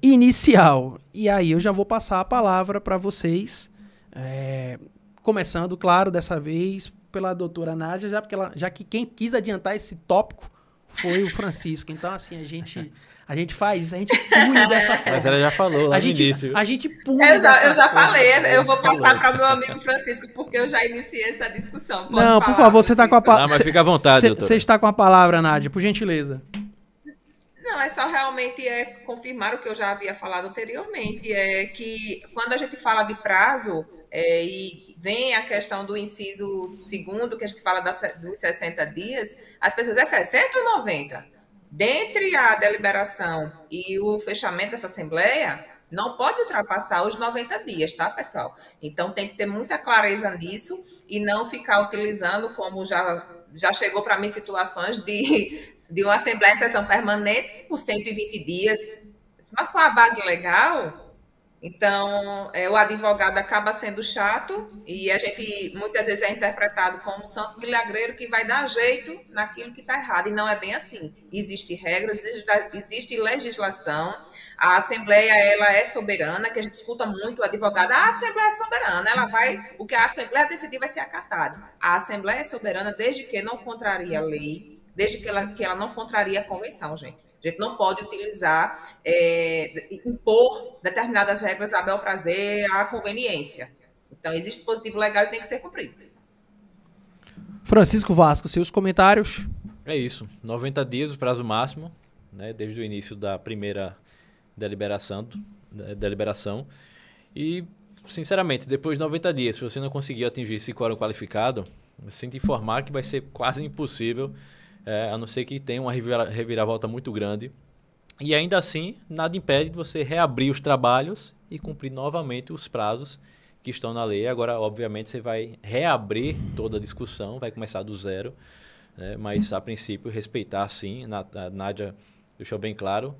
inicial. E aí eu já vou passar a palavra para vocês, começando, claro, dessa vez pela doutora Nádia, já que quem quis adiantar esse tópico foi o Francisco. Então, assim, a gente pune dessa forma. Mas ela já falou lá no início. A gente pune dessa forma. Eu já falei, eu vou passar para o meu amigo Francisco, porque eu já iniciei essa discussão. Pode não, falar, por favor, você está com a palavra. Mas fica à vontade, doutora. Você está com a palavra, Nádia, por gentileza. Não, é só realmente confirmar o que eu já havia falado anteriormente, é que quando a gente fala de prazo, e vem a questão do inciso 2º, que a gente fala dos 60 dias, as pessoas 60 ou 90? Dentre a deliberação e o fechamento dessa Assembleia, não pode ultrapassar os 90 dias, tá, pessoal? Então, tem que ter muita clareza nisso e não ficar utilizando, como já chegou para mim situações de uma Assembleia em sessão permanente por 120 dias. Mas com a base legal, então, o advogado acaba sendo chato e a gente muitas vezes é interpretado como um santo milagreiro que vai dar jeito naquilo que está errado. E não é bem assim. Existem regras, existe legislação. A Assembleia, ela é soberana, que a gente escuta muito o advogado. A Assembleia é soberana, o que a Assembleia decidir vai ser acatado. A Assembleia é soberana desde que não contraria a lei, desde que ela não contraria a convenção, gente. A gente não pode utilizar, impor determinadas regras a bel prazer, à conveniência. Então, existe dispositivo legal e tem que ser cumprido. Francisco Vasco, seus comentários? É isso. 90 dias, o prazo máximo, né, desde o início da primeira deliberação. E, sinceramente, depois de 90 dias, se você não conseguir atingir esse quórum qualificado, eu sinto informar que vai ser quase impossível, a não ser que tenha uma reviravolta muito grande. E ainda assim, nada impede de você reabrir os trabalhos e cumprir novamente os prazos que estão na lei. Agora, obviamente, você vai reabrir toda a discussão, vai começar do zero, né? Mas, a princípio, respeitar, sim. A Nádia deixou bem claro.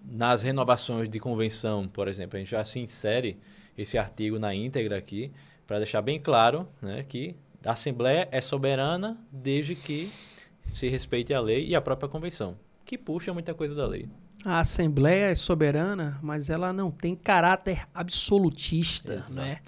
Nas renovações de convenção, por exemplo, a gente já se insere esse artigo na íntegra aqui, para deixar bem claro, né, que a Assembleia é soberana desde que se respeite a lei e a própria convenção, que puxa muita coisa da lei. A Assembleia é soberana, mas ela não tem caráter absolutista, Exato. né?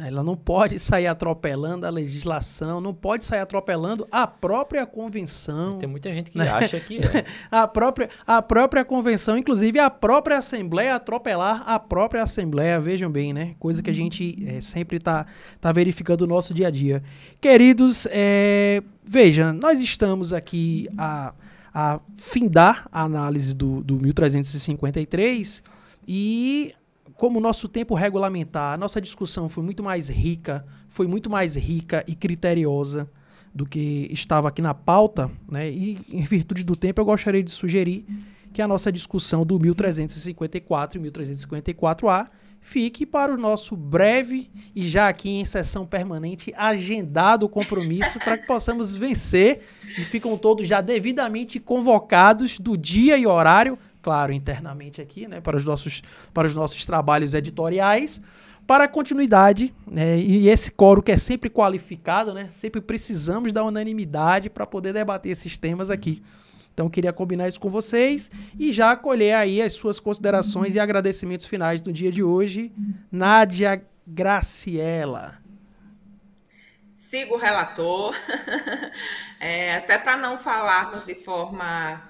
Ela não pode sair atropelando a legislação, não pode sair atropelando a própria convenção. Tem muita gente que né? acha que é. A própria convenção, inclusive a própria Assembleia, atropelar a própria Assembleia, vejam bem, né? Coisa que a gente sempre tá verificando no nosso dia a dia. Queridos, veja, nós estamos aqui a findar a análise do 1353 e... como o nosso tempo regulamentar, a nossa discussão foi muito mais rica e criteriosa do que estava aqui na pauta, né? E em virtude do tempo eu gostaria de sugerir que a nossa discussão do 1354 e 1354A fique para o nosso breve e já aqui em sessão permanente agendado compromisso para que possamos vencer e ficam todos já devidamente convocados do dia e horário, claro, internamente aqui, né, para os nossos trabalhos editoriais, para a continuidade, né, e esse quórum que é sempre qualificado, né, sempre precisamos da unanimidade para poder debater esses temas aqui. Então, eu queria combinar isso com vocês e já acolher aí as suas considerações e agradecimentos finais do dia de hoje. Nádia Graciela. Sigo o relator, até para não falarmos de forma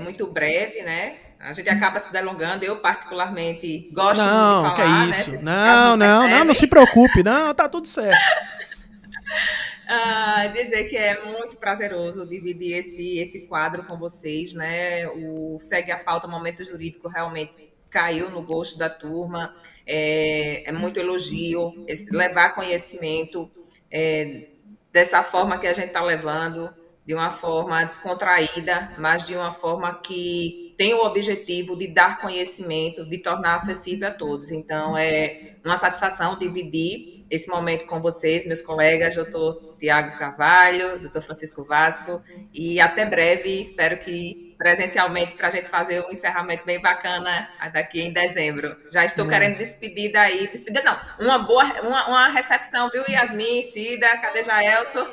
muito breve, né? A gente acaba se delongando, eu particularmente gosto muito de falar. Não, que é isso. Né? Não se preocupe, não, tá tudo certo. Dizer que é muito prazeroso dividir esse quadro com vocês, né? O Segue a Pauta Momento Jurídico realmente caiu no gosto da turma, é muito elogio, levar conhecimento dessa forma que a gente está levando, de uma forma descontraída, mas de uma forma que tem o objetivo de dar conhecimento, de tornar acessível a todos. Então, é uma satisfação dividir esse momento com vocês, meus colegas, doutor Tiago Carvalho, doutor Francisco Vasco, e até breve, espero que presencialmente para a gente fazer um encerramento bem bacana daqui em dezembro. Já estou querendo despedida aí. Despedida não, uma recepção, viu, Yasmin, Cida, cadê Jaelson?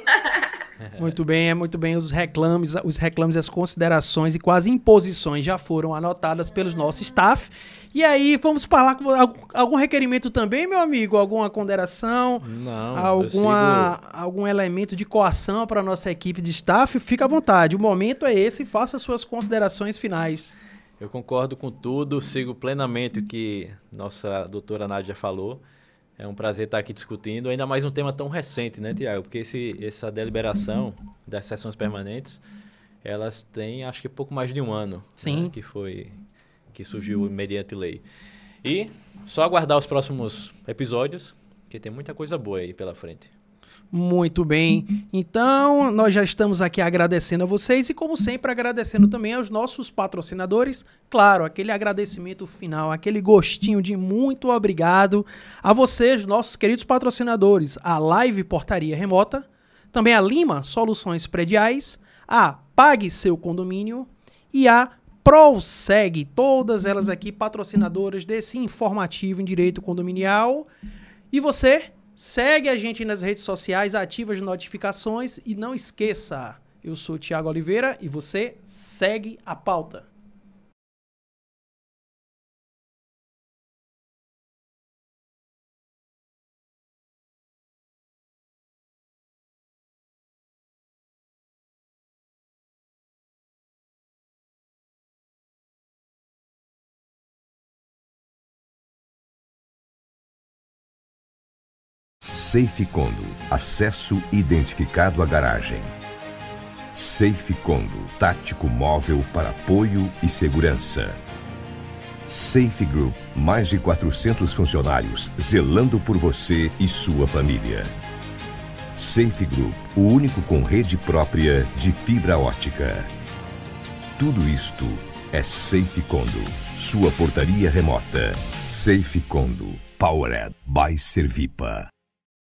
Muito bem. Os reclames e as considerações e quase imposições já foram anotadas pelos nossos staff. E aí, vamos falar com algum requerimento também, meu amigo? Alguma ponderação? Não, algum elemento de coação para a nossa equipe de staff? Fica à vontade, o momento é esse e faça suas considerações finais. Eu concordo com tudo, sigo plenamente o que nossa doutora Nádia falou. É um prazer estar aqui discutindo, ainda mais um tema tão recente, né, Tiago? Porque essa deliberação das sessões permanentes, elas têm, acho que pouco mais de um ano. Sim. Né, que surgiu mediante lei. E só aguardar os próximos episódios, que tem muita coisa boa aí pela frente. Muito bem. Então, nós já estamos aqui agradecendo a vocês e, como sempre, agradecendo também aos nossos patrocinadores. Claro, aquele agradecimento final, aquele gostinho de muito obrigado a vocês, nossos queridos patrocinadores. A Live Portaria Remota, também a Lima Soluções Prediais, a Pague Seu Condomínio e a Proseg, todas elas aqui patrocinadoras desse informativo em direito condominial. E você segue a gente nas redes sociais, ativa as notificações e não esqueça, eu sou o Thiago Oliveira e você segue a pauta. Safe Condo, acesso identificado à garagem. Safe Condo, tático móvel para apoio e segurança. Safe Group, mais de 400 funcionários zelando por você e sua família. Safe Group, o único com rede própria de fibra ótica. Tudo isto é Safe Condo, sua portaria remota. Safe Condo, Powered by Servipa.